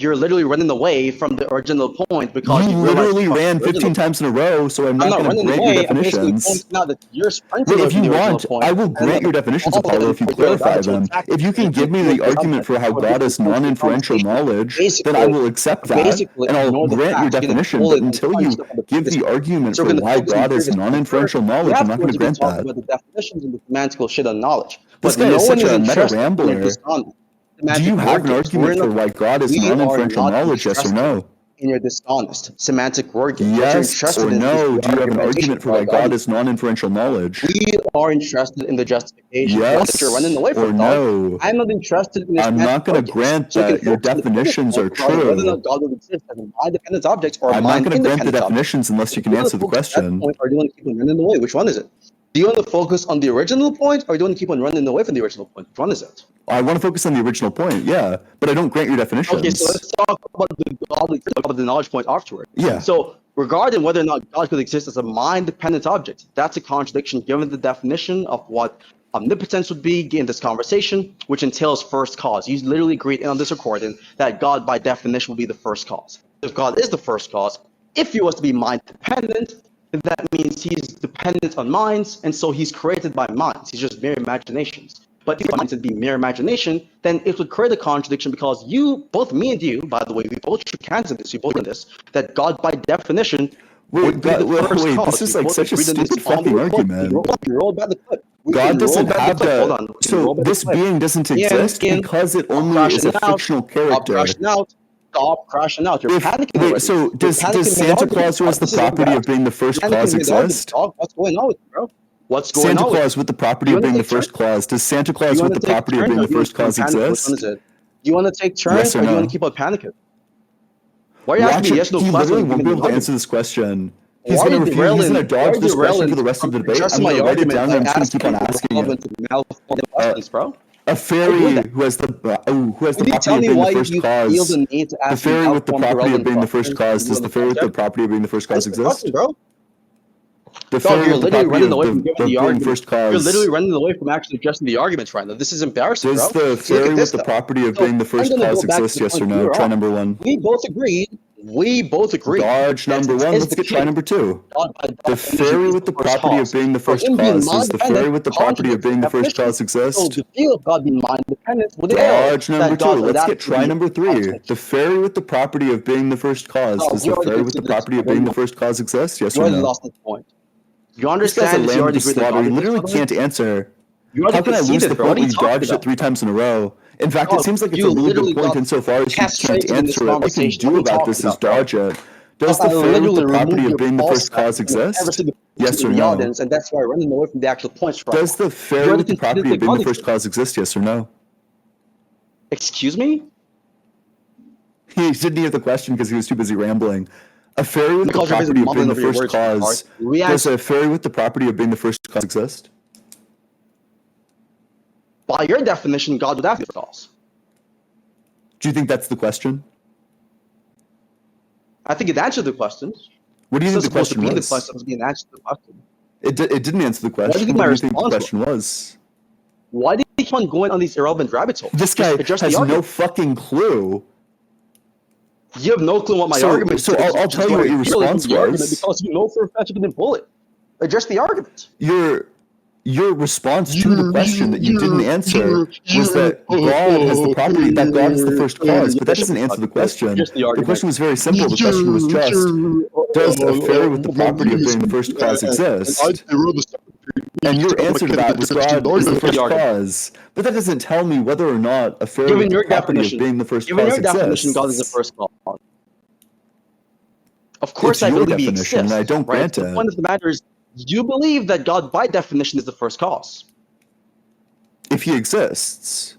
You're literally running away from the original point because you literally ran 15 times in a row, so I'm not going to grant your definitions. If you want, I will grant your definitions, Apollo, if you clarify them. If you can give me the argument for how God is non-inferential knowledge, then I will accept that, and I'll grant your definition, but until you give the argument for why God is non-inferential knowledge, I'm not going to grant that. About the definitions and the semantical shit on knowledge. This guy is such a meta-rambler. Do you have an argument for why God is non-inferential knowledge, yes or no? In your dishonest semantic word game. Yes or no? Do you have an argument for why God is non-inferential knowledge? We are interested in the justification. Yes you're running away from or no? I'm not interested in this. I'm not going to grant that your definitions are true. Whether or not God would exist as a mind-dependent object or I'm not going to grant the definitions unless you can answer the question. Or do you want to keep on running away? Which one is it? Do you want to focus on the original point, or do you want to keep on running away from the original point? Which one is it? I want to focus on the original point, yeah, but I don't grant your definitions. Okay, so let's talk about the knowledge point afterward. Yeah. So regarding whether or not God could exist as a mind-dependent object, that's a contradiction given the definition of what omnipotence would be in this conversation, which entails first cause. You literally agreed on this recording that God, by definition, will be the first cause. If God is the first cause, if he was to be mind-dependent, that means he's dependent on minds, and so he's created by minds. He's just mere imaginations. But if minds would be mere imagination, then it would create a contradiction because you, both me and you, by the way, we both shook hands in this, we both in this, that God by definition wait, this is like such a stupid fucking argument. God doesn't have the... So this being doesn't exist because it only is a fictional character. Stop crashing out. You're panicking. Wait, so does Santa Claus, who has the property of being the first clause, exist? What's going on with you, bro? What's going on? Santa Claus with the property of being the first clause. Does Santa Claus with the property of being the first clause exist? Do you want to take turns or do you want to keep on panicking? Why are you asking me yes, no question? He literally won't be able to answer this question. He's going to dodge this question for the rest of the debate. I'm going to write it down and I'm just going to keep on asking it. Bro. A fairy who has the property of being the first cause. The fairy with the property of being the first cause. Does the fairy with the property of being the first cause exist? The fairy with the property of being first cause. You're literally running away from actually addressing the arguments right now. This is embarrassing, bro. Does the fairy with the property of being the first cause exist? Yes or no? Try number one. We both agreed. Dodge number one. Let's get try number two. The fairy with the property of being the first cause. Does the fairy with the property of being the first cause exist? Dodge number two. Let's get try number three. The fairy with the property of being the first cause. Does the fairy with the property of being the first cause exist? Yes or no? You understand? You literally can't answer. How can I lose the point when you dodged it 3 times in a row? In fact, it seems like it's a really good point insofar as you can't answer it. What you can do about this is dodge it. Does the fairy with the property of being the first cause exist? Yes or no? And that's why running away from the actual points. Does the fairy with the property of being the first cause exist? Yes or no? Excuse me? He didn't hear the question because he was too busy rambling. A fairy with the property of being the first cause. Does a fairy with the property of being the first cause exist? By your definition, God would have to cause. Do you think that's the question? I think it answered the question. What do you think the question was? The question was being answered the question. It didn't answer the question. What do you think What my do you think the response question was? Why do you keep on going on these irrelevant rabbit holes? This guy has no fucking clue. You have no clue what my argument is. So I'll tell you what your response was. Because you know for a fact you didn't pull it. Address the argument. Your response to the question that you didn't answer was that God has the property, that God is the first cause, but that doesn't answer the question. The question was very simple. The question was just, does a fairy with the property of being the first cause exist? And your answer to that was God is the first cause. But that doesn't tell me whether or not a fairy with the property of being the first cause exists. Given your definition, God is the first cause. Of course, I believe he exists. And I don't grant it. The point of the matter is, you believe that God, by definition, is the first cause. If he exists.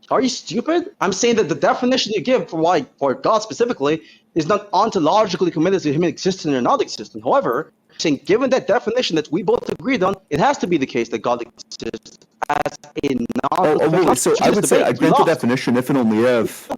Are you stupid? I'm saying that the definition you give for God specifically is not ontologically committed to him existing or not existing. However, saying given that definition that we both agreed on, it has to be the case that God exists as a non. So I would say I grant the definition if and only if.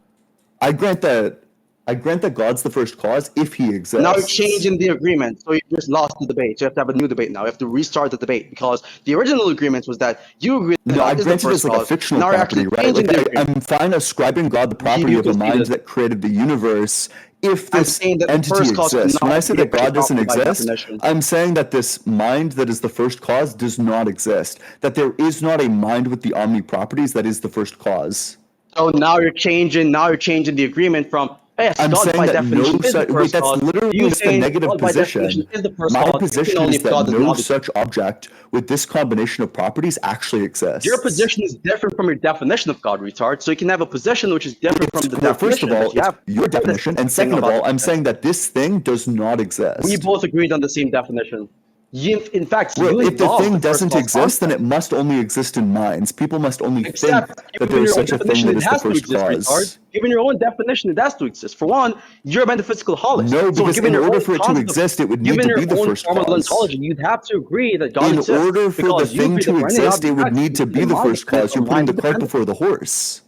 I grant that God's the first cause if he exists. Now you're changing the agreement, so you just lost the debate. So you have to have a new debate now. You have to restart the debate because the original agreement was that you agreed that God is the first cause. Like a fictional property, right? Like I'm fine ascribing God the property of a mind that created the universe if this entity exists. When I say that God doesn't exist, I'm saying that this mind that is the first cause does not exist. That there is not a mind with the omni properties that is the first cause. So now you're changing the agreement from yes, I'm God saying by that definition is the first that's cause. literally just a negative position. My position is that no such object with this combination of properties actually exists. Your position is different from your definition of God, retard. So you can have a position which is different from the definition. First of all, it's your definition, and second of all, I'm saying that this thing does not exist. We both agreed on the same definition. In fact, if the thing doesn't exist, then it must only exist in minds. People must only think that there is such a thing that is the first cause. Given your own definition, it has to exist. For one, you're a metaphysical holist. No, because in order for it to exist, it would need to be the first cause. Ontology, you'd have to agree that God exists. In order for the thing to exist, it would need to be the first cause. You're putting the cart before the horse.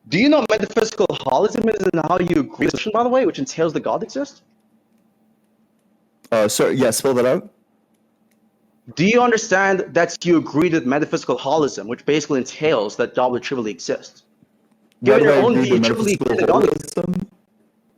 Do you know metaphysical holism is and how you agree, by the way, which entails that God exists? Sorry, yeah, spell that out. Do you understand that you agree with metaphysical holism, which basically entails that God would trivially exist? Given your own view, trivially exist.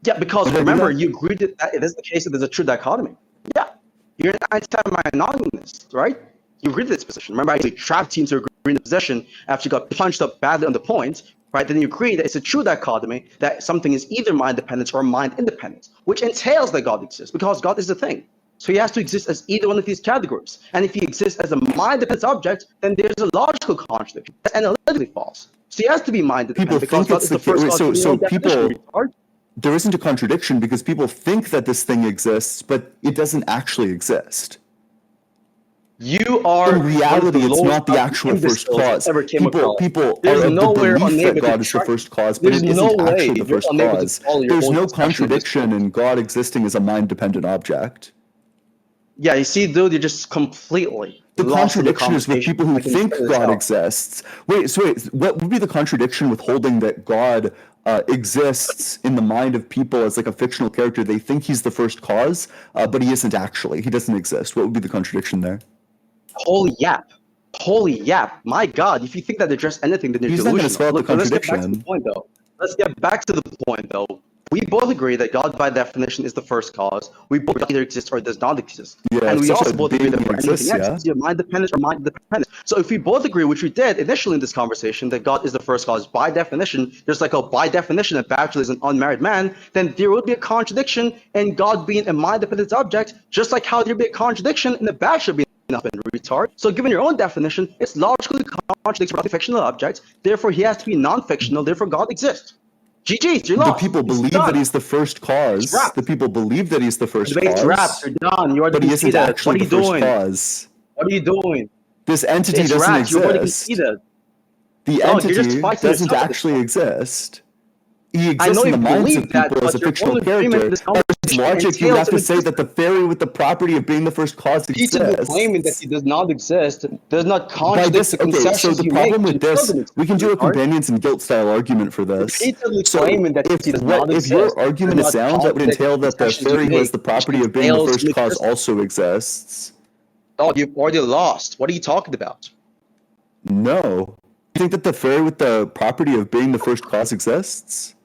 Yeah, because remember, you agreed that it is the case that there's a true dichotomy. Yeah, you're an anti-monogamist, right? You agreed to this position. Remember, I actually trapped you into agreeing to the position after you got punched up badly on the point, right? Then you agree that it's a true dichotomy, that something is either mind-dependent or mind-independent, which entails that God exists, because God is the thing. So he has to exist as either one of these categories. And if he exists as a mind-dependent object, then there's a logical contradiction. That's analytically false. So he has to be mind-dependent because God is the first cause. So people, there isn't a contradiction because people think that this thing exists, but it doesn't actually exist. You are in reality, it's not the actual first cause. People are of the belief that God is the first cause, but it isn't actually the first cause. There's no contradiction in God existing as a mind-dependent object. Yeah, you see, dude, you're just completely the contradiction is with people who think God exists. Wait, what would be the contradiction with holding that God exists in the mind of people as like a fictional character? They think he's the first cause, but he isn't actually. He doesn't exist. What would be the contradiction there? Holy yap. My God, if you think that address anything, then you're delusional. He's not going to spell the contradiction. Let's get back to the point, though. We both agree that God, by definition, is the first cause. We both either exist or does not exist. Yeah, and we also both agree that for anything else, you're mind-dependent or mind-dependent. So if we both agree, which we did initially in this conversation, that God is the first cause by definition, just like by definition, a bachelor is an unmarried man, then there would be a contradiction in God being a mind-dependent object, just like how there would be a contradiction in the bachelor being retard. So given your own definition, it's logically contradicts with fictional objects. Therefore, he has to be non-fictional. Therefore, God exists. GG's, you're lost. The people believe that he's the first cause. The people believe that he's the first cause. Wrapped. You're done. You are but he isn't actually the first cause. What are you doing? This entity doesn't exist. The entity doesn't actually exist. he exists in the minds of people as a fictional character. As logic, you have to say that the fairy with the property of being the first cause exists. Repeatedly claiming that he does not exist does not contradict the concessions so the problem with this, we can do a companions and guilt style argument for this. Repeatedly claiming that he does not exist. If your argument is sound, that would entail that the fairy who has the property of being the first cause also exists. Oh, you've already lost. What are you talking about? No. You think that the fairy with the property of being the first cause exists?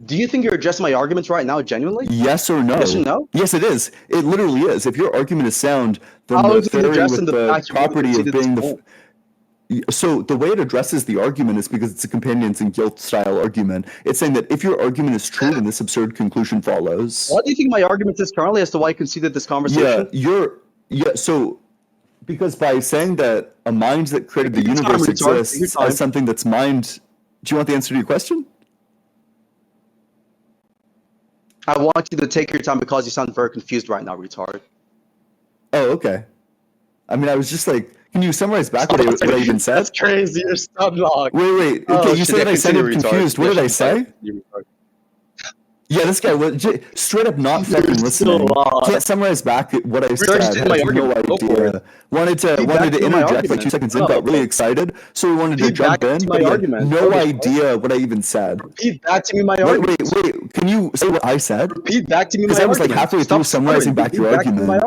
Do you think you're addressing my arguments right now, genuinely? Yes or no? Yes or no? Yes, it is. It literally is. If your argument is sound, then the fairy with the property of being the... So the way it addresses the argument is because it's a companions and guilt style argument. It's saying that if your argument is true, then this absurd conclusion follows. What do you think my argument is currently as to why you conceded this conversation? So because by saying that a mind that created the universe exists as something that's mind... Do you want the answer to your question? I want you to take your time because you sound very confused right now, retard. Oh, okay. I mean, I was just like, can you summarize back what I even said? That's crazy. You're stublock. Wait. Okay, you said I sounded confused. What did I say? Yeah, this guy was straight up not fucking listening. Can't summarize back what I said. Had no idea. Wanted to interject like 2 seconds in, got really excited, so we wanted to jump in. But no idea what I even said. Repeat back to me my argument. Wait. Can you say what I said? Repeat back to me my argument. Because I was like halfway through summarizing back your argument.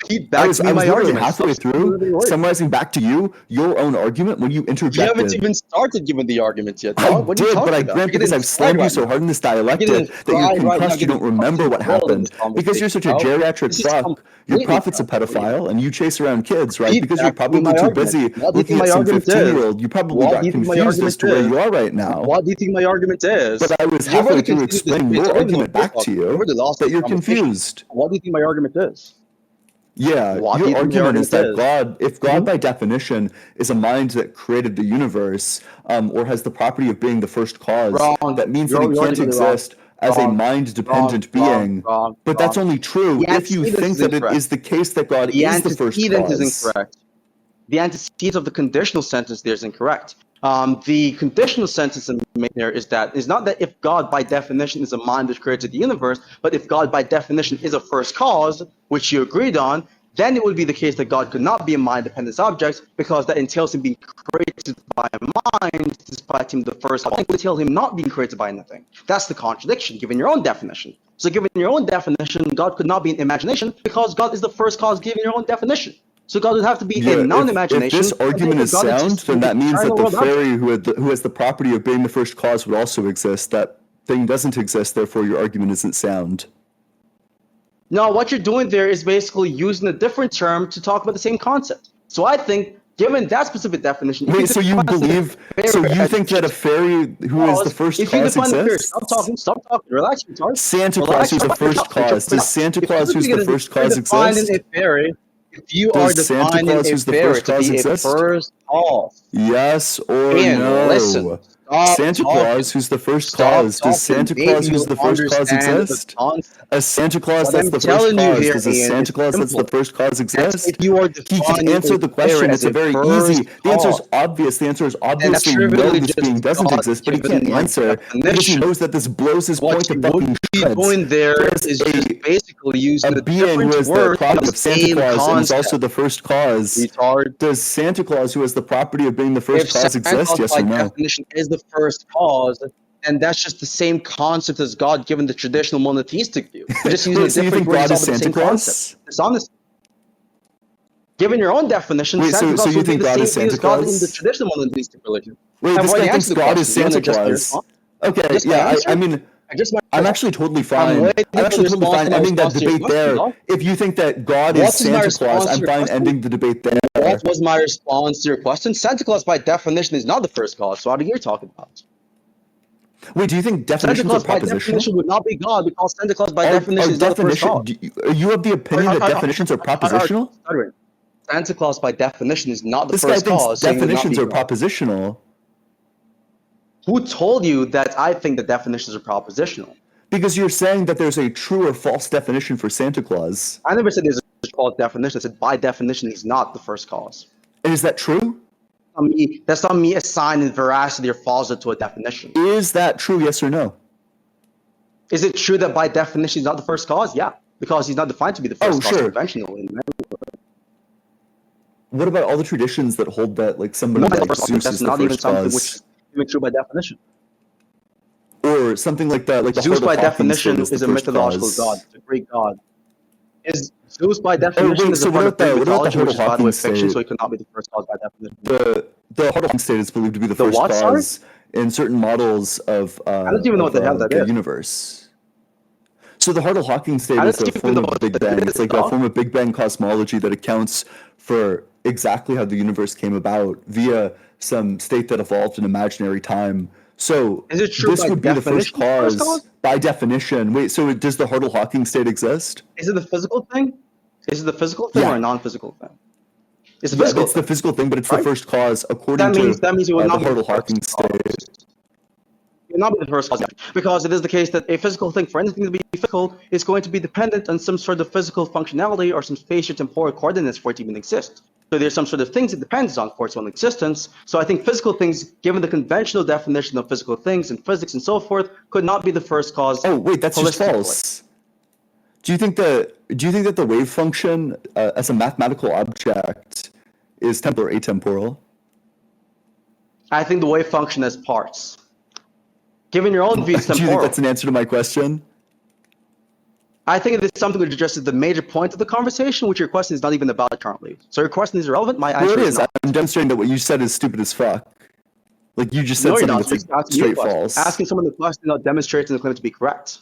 Repeat back to me my argument. I was literally halfway through summarizing back to you your own argument when you interjected. You haven't even started giving the argument yet. I did, but I grant because I've slammed you so hard in this dialectic that you're concussed, you don't remember what happened. Because you're such a geriatric fuck. Your prophet's a pedophile, and you chase around kids, right? Because you're probably too busy looking at some 15-year-old. You probably got confused as to where you are right now. What do you think my argument is? But I was halfway through explaining your argument back to you that you're confused. What do you think my argument is? Yeah, your argument is that if God by definition is a mind that created the universe, or has the property of being the first cause, that means that he can't exist as a mind-dependent being. But that's only true if you think that it is the case that God is the first cause. Is incorrect. The antecedent of the conditional sentence there is incorrect. The conditional sentence there is not that if God by definition is a mind that created the universe, but if God by definition is a first cause, which you agreed on, then it would be the case that God could not be a mind-dependent object because that entails him being created by a mind despite him the first cause. It would entail him not being created by anything. That's the contradiction given your own definition. So given your own definition, God could not be an imagination because God is the first cause given your own definition. So God would have to be a non-imagination. If this argument is sound, then that means that the fairy who has the property of being the first cause would also exist. That thing doesn't exist, therefore your argument isn't sound. No, what you're doing there is basically using a different term to talk about the same concept. So I think, given that specific definition... Wait, so you think that a fairy who is the first cause exists? Stop talking, relax, retard. Santa Claus who's the first cause. Does Santa Claus who's the first cause exist? If you are defining a fairy to be a first cause... Yes or no? Listen. Santa Claus, who's the first cause. Does Santa Claus, who's the first cause, exist? A Santa Claus that's the first cause. Does a Santa Claus that's the first cause exist? If you are He can answer the question. It's a very easy. The answer is obvious. The answer is obviously no, this being doesn't exist, but he can't answer because he knows that this blows his point to fucking shreds. Going there is just basically using a being who is the product of Santa Claus and is also the first cause. Does Santa Claus, who has the property of being the first cause, exist? Yes or no? Is the first cause, and that's just the same concept as God given the traditional monotheistic view. We're just using a different word to solve the same concept. It's honest. Given your own definition, Santa Claus would be the same as God in the traditional monotheistic religion. Wait, this guy thinks God is Santa Claus. Okay, yeah, I mean, I'm actually totally fine. I'm actually totally fine ending that debate there. If you think that God is Santa Claus, I'm fine ending the debate there. What was my response to your question? Santa Claus, by definition, is not the first cause. So what are you talking about? Wait, do you think definitions are propositional? By definition would not be God because Santa Claus, by definition, is not the first cause. You have the opinion that definitions are propositional? Santa Claus, by definition, is not the first cause. This guy thinks definitions are propositional. Who told you that I think the definitions are propositional? Because you're saying that there's a true or false definition for Santa Claus. I never said there's a false definition. I said by definition he's not the first cause. And is that true? That's not me assigning veracity or falsity to a definition. Is that true, yes or no? Is it true that by definition he's not the first cause? Yeah, because he's not defined to be the first cause conventionally. What about all the traditions that hold that, like, somebody like Zeus is the not even first something cause? which is even true by definition. Or something like that, like the Zeus by definition is a mythological god, it's a Greek god. Is Zeus by definition is a part of Greek mythology, which is by the way fiction, so he could not be the first cause by definition. The Hartle state is believed to be the first cause in certain models of I don't even know what the hell that is. Universe. So the Hartle-Hawking state is a form of Big Bang. It's like a form of Big Bang cosmology that accounts for exactly how the universe came about via some state that evolved in imaginary time. So is it true this would be the first cause by definition. Wait, so does the Hartle-Hawking state exist? Is it the physical thing? Is it the physical thing or a non-physical thing? It's the physical thing, but it's the first cause according to that means it would not the Hartle-Hawking state. It would not be the first cause, because it is the case that a physical thing, for anything to be physical, is going to be dependent on some sort of physical functionality or some spatio-temporal coordinates for it to even exist. So there's some sort of things it depends on for its own existence. So I think physical things, given the conventional definition of physical things in physics and so forth, could not be the first cause. Oh wait, that's just false. Do you think that the wave function as a mathematical object is temporal or atemporal? I think the wave function has parts. Given your own view, it's temporal. Do you think that's an answer to my question? I think it is something which addresses the major point of the conversation, which your question is not even about currently. So your question is irrelevant. My answer is not. I'm demonstrating that what you said is stupid as fuck. Like you just said something that's like straight false. Asking someone the question not demonstrating the claim to be correct.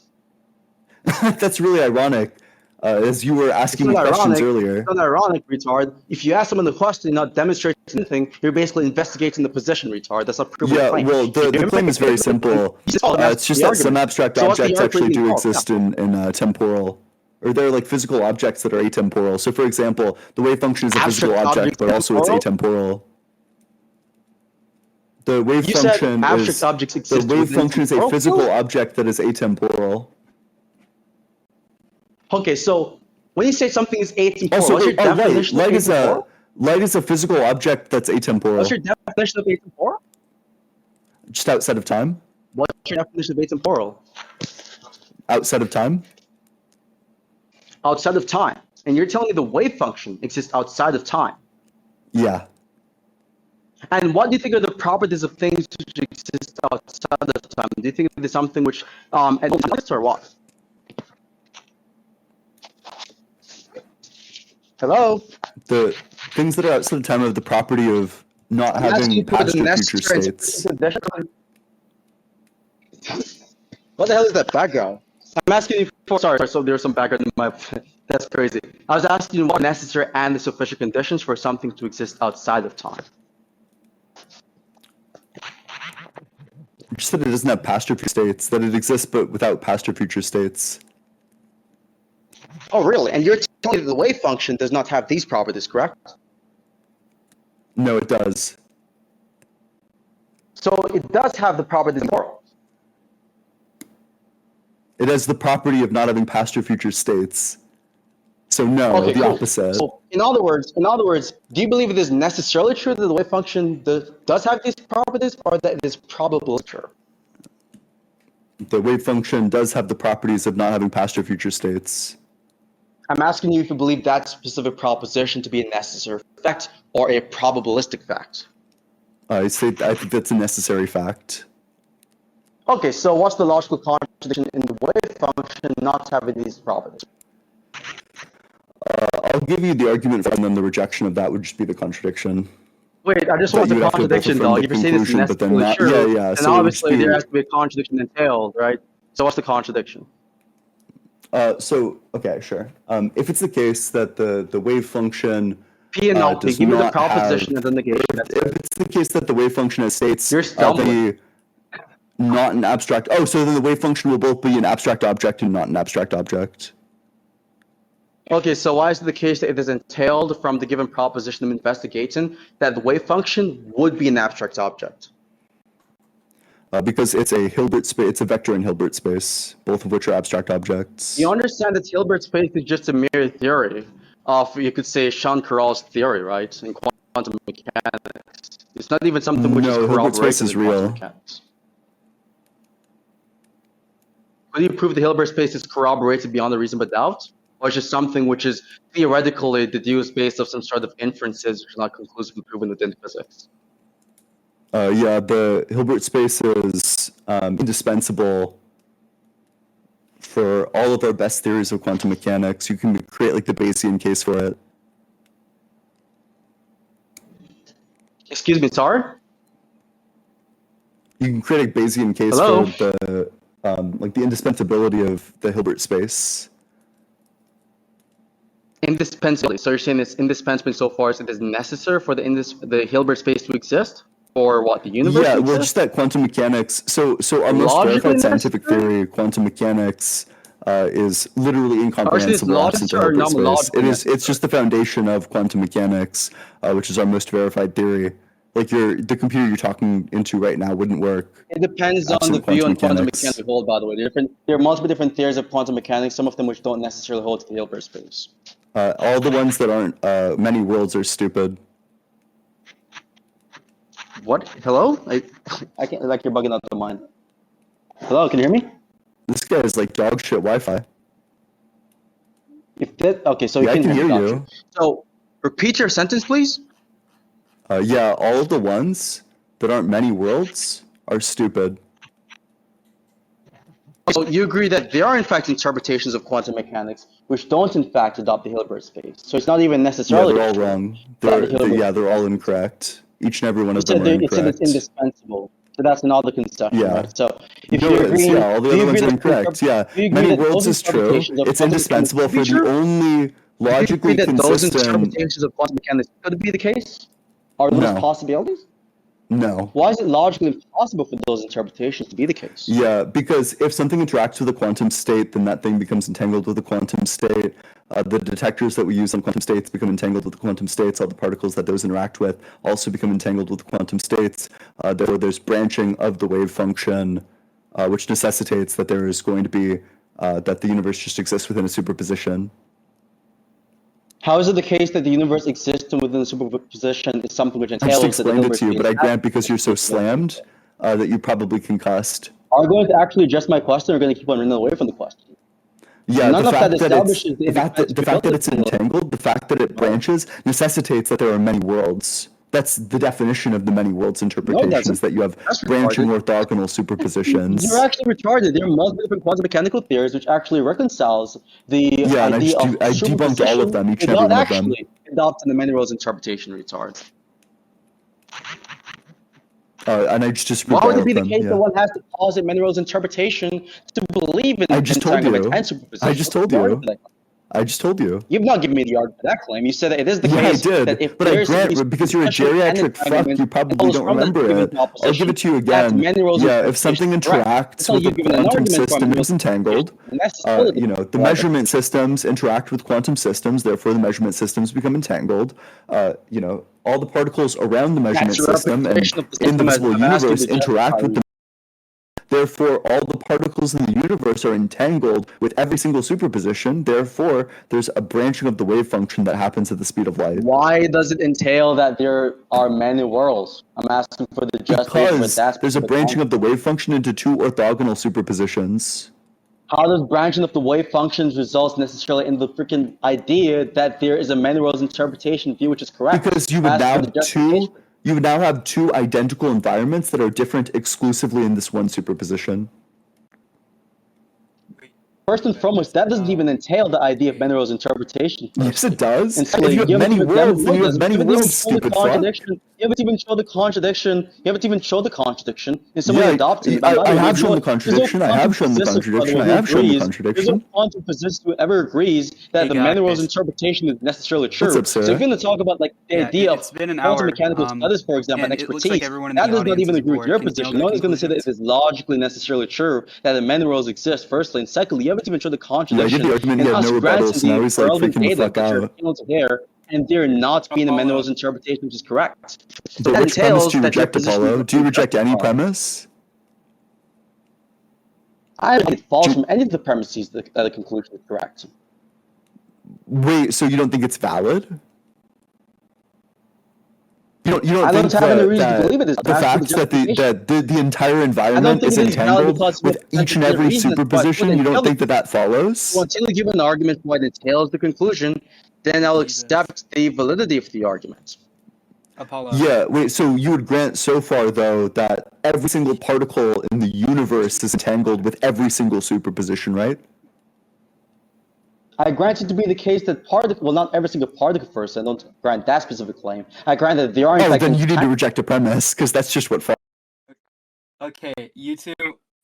That's really ironic, as you were asking me questions earlier. It's not ironic, retard. If you ask someone the question not demonstrating anything, you're basically investigating the position, retard. That's not proving the claim. Well, the claim is very simple. It's just that some abstract objects actually do exist in temporal, or they're like physical objects that are atemporal. So, for example, the wave function is a physical object, but also it's atemporal. The wave function is a physical object that is atemporal. Okay, so when you say something is atemporal, what's your definition of atemporal? Light is a physical object that's atemporal. What's your definition of atemporal? Just outside of time. What's your definition of atemporal? Outside of time. Outside of time. And you're telling me the wave function exists outside of time. Yeah. And what do you think are the properties of things which exist outside of time? Do you think there's something which exists or what? Hello? The things that are outside of time have the property of not having past or future states. What the hell is that background? I'm asking you for, sorry, so there's some background in my, that's crazy. I was asking you what are necessary and the sufficient conditions for something to exist outside of time. Just that it doesn't have past or future states, that it exists but without past or future states. Oh, really? And you're telling me that the wave function does not have these properties, correct? No, it does. So it does have the properties of temporal. It has the property of not having past or future states. So no, the opposite. So in other words, do you believe it is necessarily true that the wave function does have these properties, or that it is probably true? The wave function does have the properties of not having past or future states. I'm asking you if you believe that specific proposition to be a necessary fact or a probabilistic fact. I think that's a necessary fact. Okay, so what's the logical contradiction in the wave function not having these properties? I'll give you the argument, and then the rejection of that would just be the contradiction. Wait, I just want the contradiction, though. You're saying this is necessarily true, and so obviously there has to be a contradiction entailed, right? So what's the contradiction? Okay, sure. If it's the case that the wave function P and L, give me the proposition and then negation. If it's the case that the wave function has states, you're stumbling. Not an abstract. Oh, so then the wave function will both be an abstract object and not an abstract object. Okay, so why is it the case that it is entailed from the given proposition of investigating that the wave function would be an abstract object? Because it's a Hilbert space, it's a vector in Hilbert space, both of which are abstract objects. You understand that Hilbert space is just a mere theory of, you could say, Sean Carroll's theory, right, in quantum mechanics. It's not even something which is Hilbert space corroborated is in quantum real. mechanics. How do you prove the Hilbert space is corroborated beyond a reasonable doubt? Or is just something which is theoretically deduced based off some sort of inferences which are not conclusively proven within physics? Yeah, the Hilbert space is indispensable for all of our best theories of quantum mechanics. You can create like the Bayesian case for it. Excuse me, sorry? You can create a Bayesian case Hello? for the like the indispensability of the Hilbert space. Indispensable. So you're saying it's indispensable so far as it is necessary for the Hilbert space to exist? Or what, the universe to exist? Just that quantum mechanics. So our most verified scientific theory, quantum mechanics, is literally incomprehensible absent the Hilbert space. It's just the foundation of quantum mechanics, which is our most verified theory. Like the computer you're talking into right now wouldn't work. It depends on the view on quantum mechanics we hold, by the way. There are multiple different theories of quantum mechanics, some of them which don't necessarily hold to the Hilbert space. All the ones that aren't many worlds are stupid. What? Hello? I can't, like, you're bugging out the mind. Hello, can you hear me? This guy is like dog shit Wi-Fi. Okay, so I can hear you. So, repeat your sentence, please. Yeah, all of the ones that aren't many worlds are stupid. So you agree that there are in fact interpretations of quantum mechanics which don't in fact adopt the Hilbert space. So it's not even necessarily. Yeah, they're all wrong. They're all incorrect. Each and every one of them are incorrect. You said it's indispensable. So that's another concession, right? So if you agree, all the other ones are incorrect. Yeah, many worlds is true. It's indispensable for the only logically consistent. Those interpretations of quantum mechanics could be the case. Are those possibilities? No. Why is it logically impossible for those interpretations to be the case? Yeah, because if something interacts with a quantum state, then that thing becomes entangled with a quantum state. The detectors that we use on quantum states become entangled with the quantum states. All the particles that those interact with also become entangled with the quantum states. Therefore, there's branching of the wave function, which necessitates that there is going to be, that the universe just exists within a superposition. How is it the case that the universe exists within a superposition is something which entails... I just explained it to you, but I grant because you're so slammed that you probably concussed. Are you going to actually address my question, or are you going to keep on running away from the question? Yeah, the fact that it's entangled, the fact that it branches, necessitates that there are many worlds. That's the definition of the many worlds interpretation, is that you have branching orthogonal superpositions. You're actually retarded. There are multiple different quantum mechanical theories which actually reconciles the idea of I debunked all of them, each and every one of them. Actually adopting the many worlds interpretation, retard. And I just why would it be the case that one has to posit many worlds interpretation to believe in entanglement and superposition? I just told you. You've not given me the argument for that claim. You said that it is the case. I did. That if but I grant, because you're a geriatric fuck, you probably don't remember it. I'll give it to you again. Yeah, if something interacts with a quantum system, it is entangled. The measurement systems interact with quantum systems, therefore the measurement systems become entangled. All the particles around the measurement system and in the visible universe interact with the. Therefore, all the particles in the universe are entangled with every single superposition. Therefore, there's a branching of the wave function that happens at the speed of light. Why does it entail that there are many worlds? I'm asking for the justification. Because there's a branching of the wave function into two orthogonal superpositions. How does branching of the wave functions result necessarily in the freaking idea that there is a many worlds interpretation view which is correct? Because you would now have two identical environments that are different exclusively in this one superposition. First and foremost, that doesn't even entail the idea of many worlds interpretation. Yes, it does. If you have many worlds, then you have many worlds, stupid fuck. You haven't even shown the contradiction. You haven't even shown the contradiction. And somebody adopted. I have shown the contradiction. I have shown the contradiction. I have shown the contradiction. There's no quantum physicist who ever agrees that the many worlds interpretation is necessarily true. So if you're going to talk about like the idea of quantum mechanical studies, for example, and expertise, that does not even agree with your position. No one is going to say that it is logically necessarily true that the many worlds exist. Firstly, and secondly, you haven't even shown the contradiction. I did the argument. He had no rebuttal, so now he's like freaking the fuck out. And there not being a many worlds interpretation, which is correct. But which premise do you reject, Apollo? Do you reject any premise? I don't think it falls from any of the premises that the conclusion is correct. Wait, so you don't think it's valid? You don't think have any reason to that believe it is the fact that the entire environment is entangled with each and every superposition, you don't think that follows? Well, until you give an argument what entails the conclusion, then I'll accept the validity of the argument. Apollo. Yeah, wait, so you would grant so far, though, that every single particle in the universe is entangled with every single superposition, right? I grant it to be the case that not every single particle first, I don't grant that specific claim. I grant that there are in fact... then you need to reject a premise, because that's just what... Okay, you two,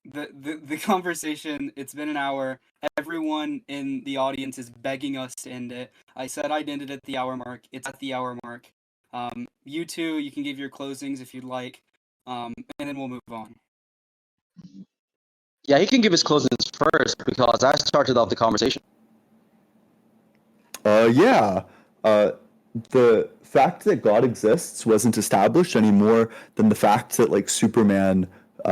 the conversation, it's been an hour. Everyone in the audience is begging us to end it. I said I'd end it at the hour mark. It's at the hour mark. You two, you can give your closings if you'd like, and then we'll move on. Yeah, he can give his closings first, because I started off the conversation. Yeah. The fact that God exists wasn't established any more than the fact that, like, Superman,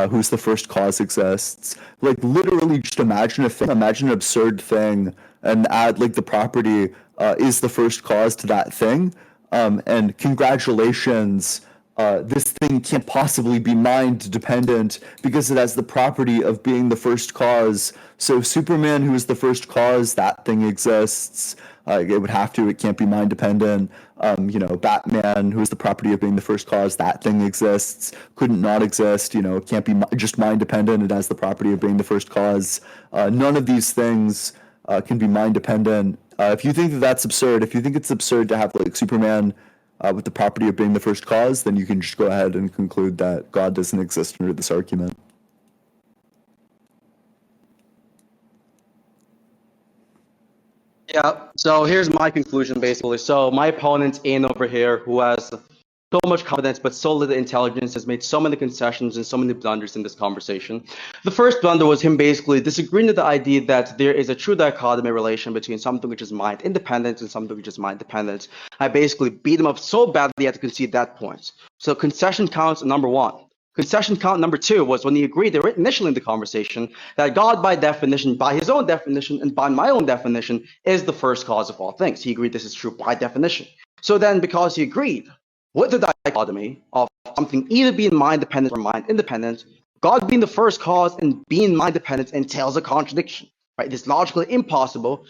who's the first cause, exists. Like, literally just imagine an absurd thing, and add, like, the property is the first cause to that thing. And congratulations, this thing can't possibly be mind dependent because it has the property of being the first cause. So Superman, who is the first cause, that thing exists. It would have to, it can't be mind dependent. Batman, who is the property of being the first cause, that thing exists. Couldn't not exist, it can't be just mind dependent. It has the property of being the first cause. None of these things can be mind dependent. If you think that that's absurd, if you think it's absurd to have, like, Superman with the property of being the first cause, then you can just go ahead and conclude that God doesn't exist under this argument. Yeah, so here's my conclusion, basically. So my opponent, Ian over here, who has so much confidence but so little intelligence, has made so many concessions and so many blunders in this conversation. The first blunder was him basically disagreeing with the idea that there is a true dichotomy relation between something which is mind independent and something which is mind dependent. I basically beat him up so badly he had to concede that point. So concession counts number one. Concession count number two was when he agreed initially in the conversation that God, by definition, by his own definition, and by my own definition, is the first cause of all things. He agreed this is true by definition. So then, because he agreed with the dichotomy of something either being mind-dependent or mind-independent, God being the first cause and being mind-dependent entails a contradiction. Right? It is logically impossible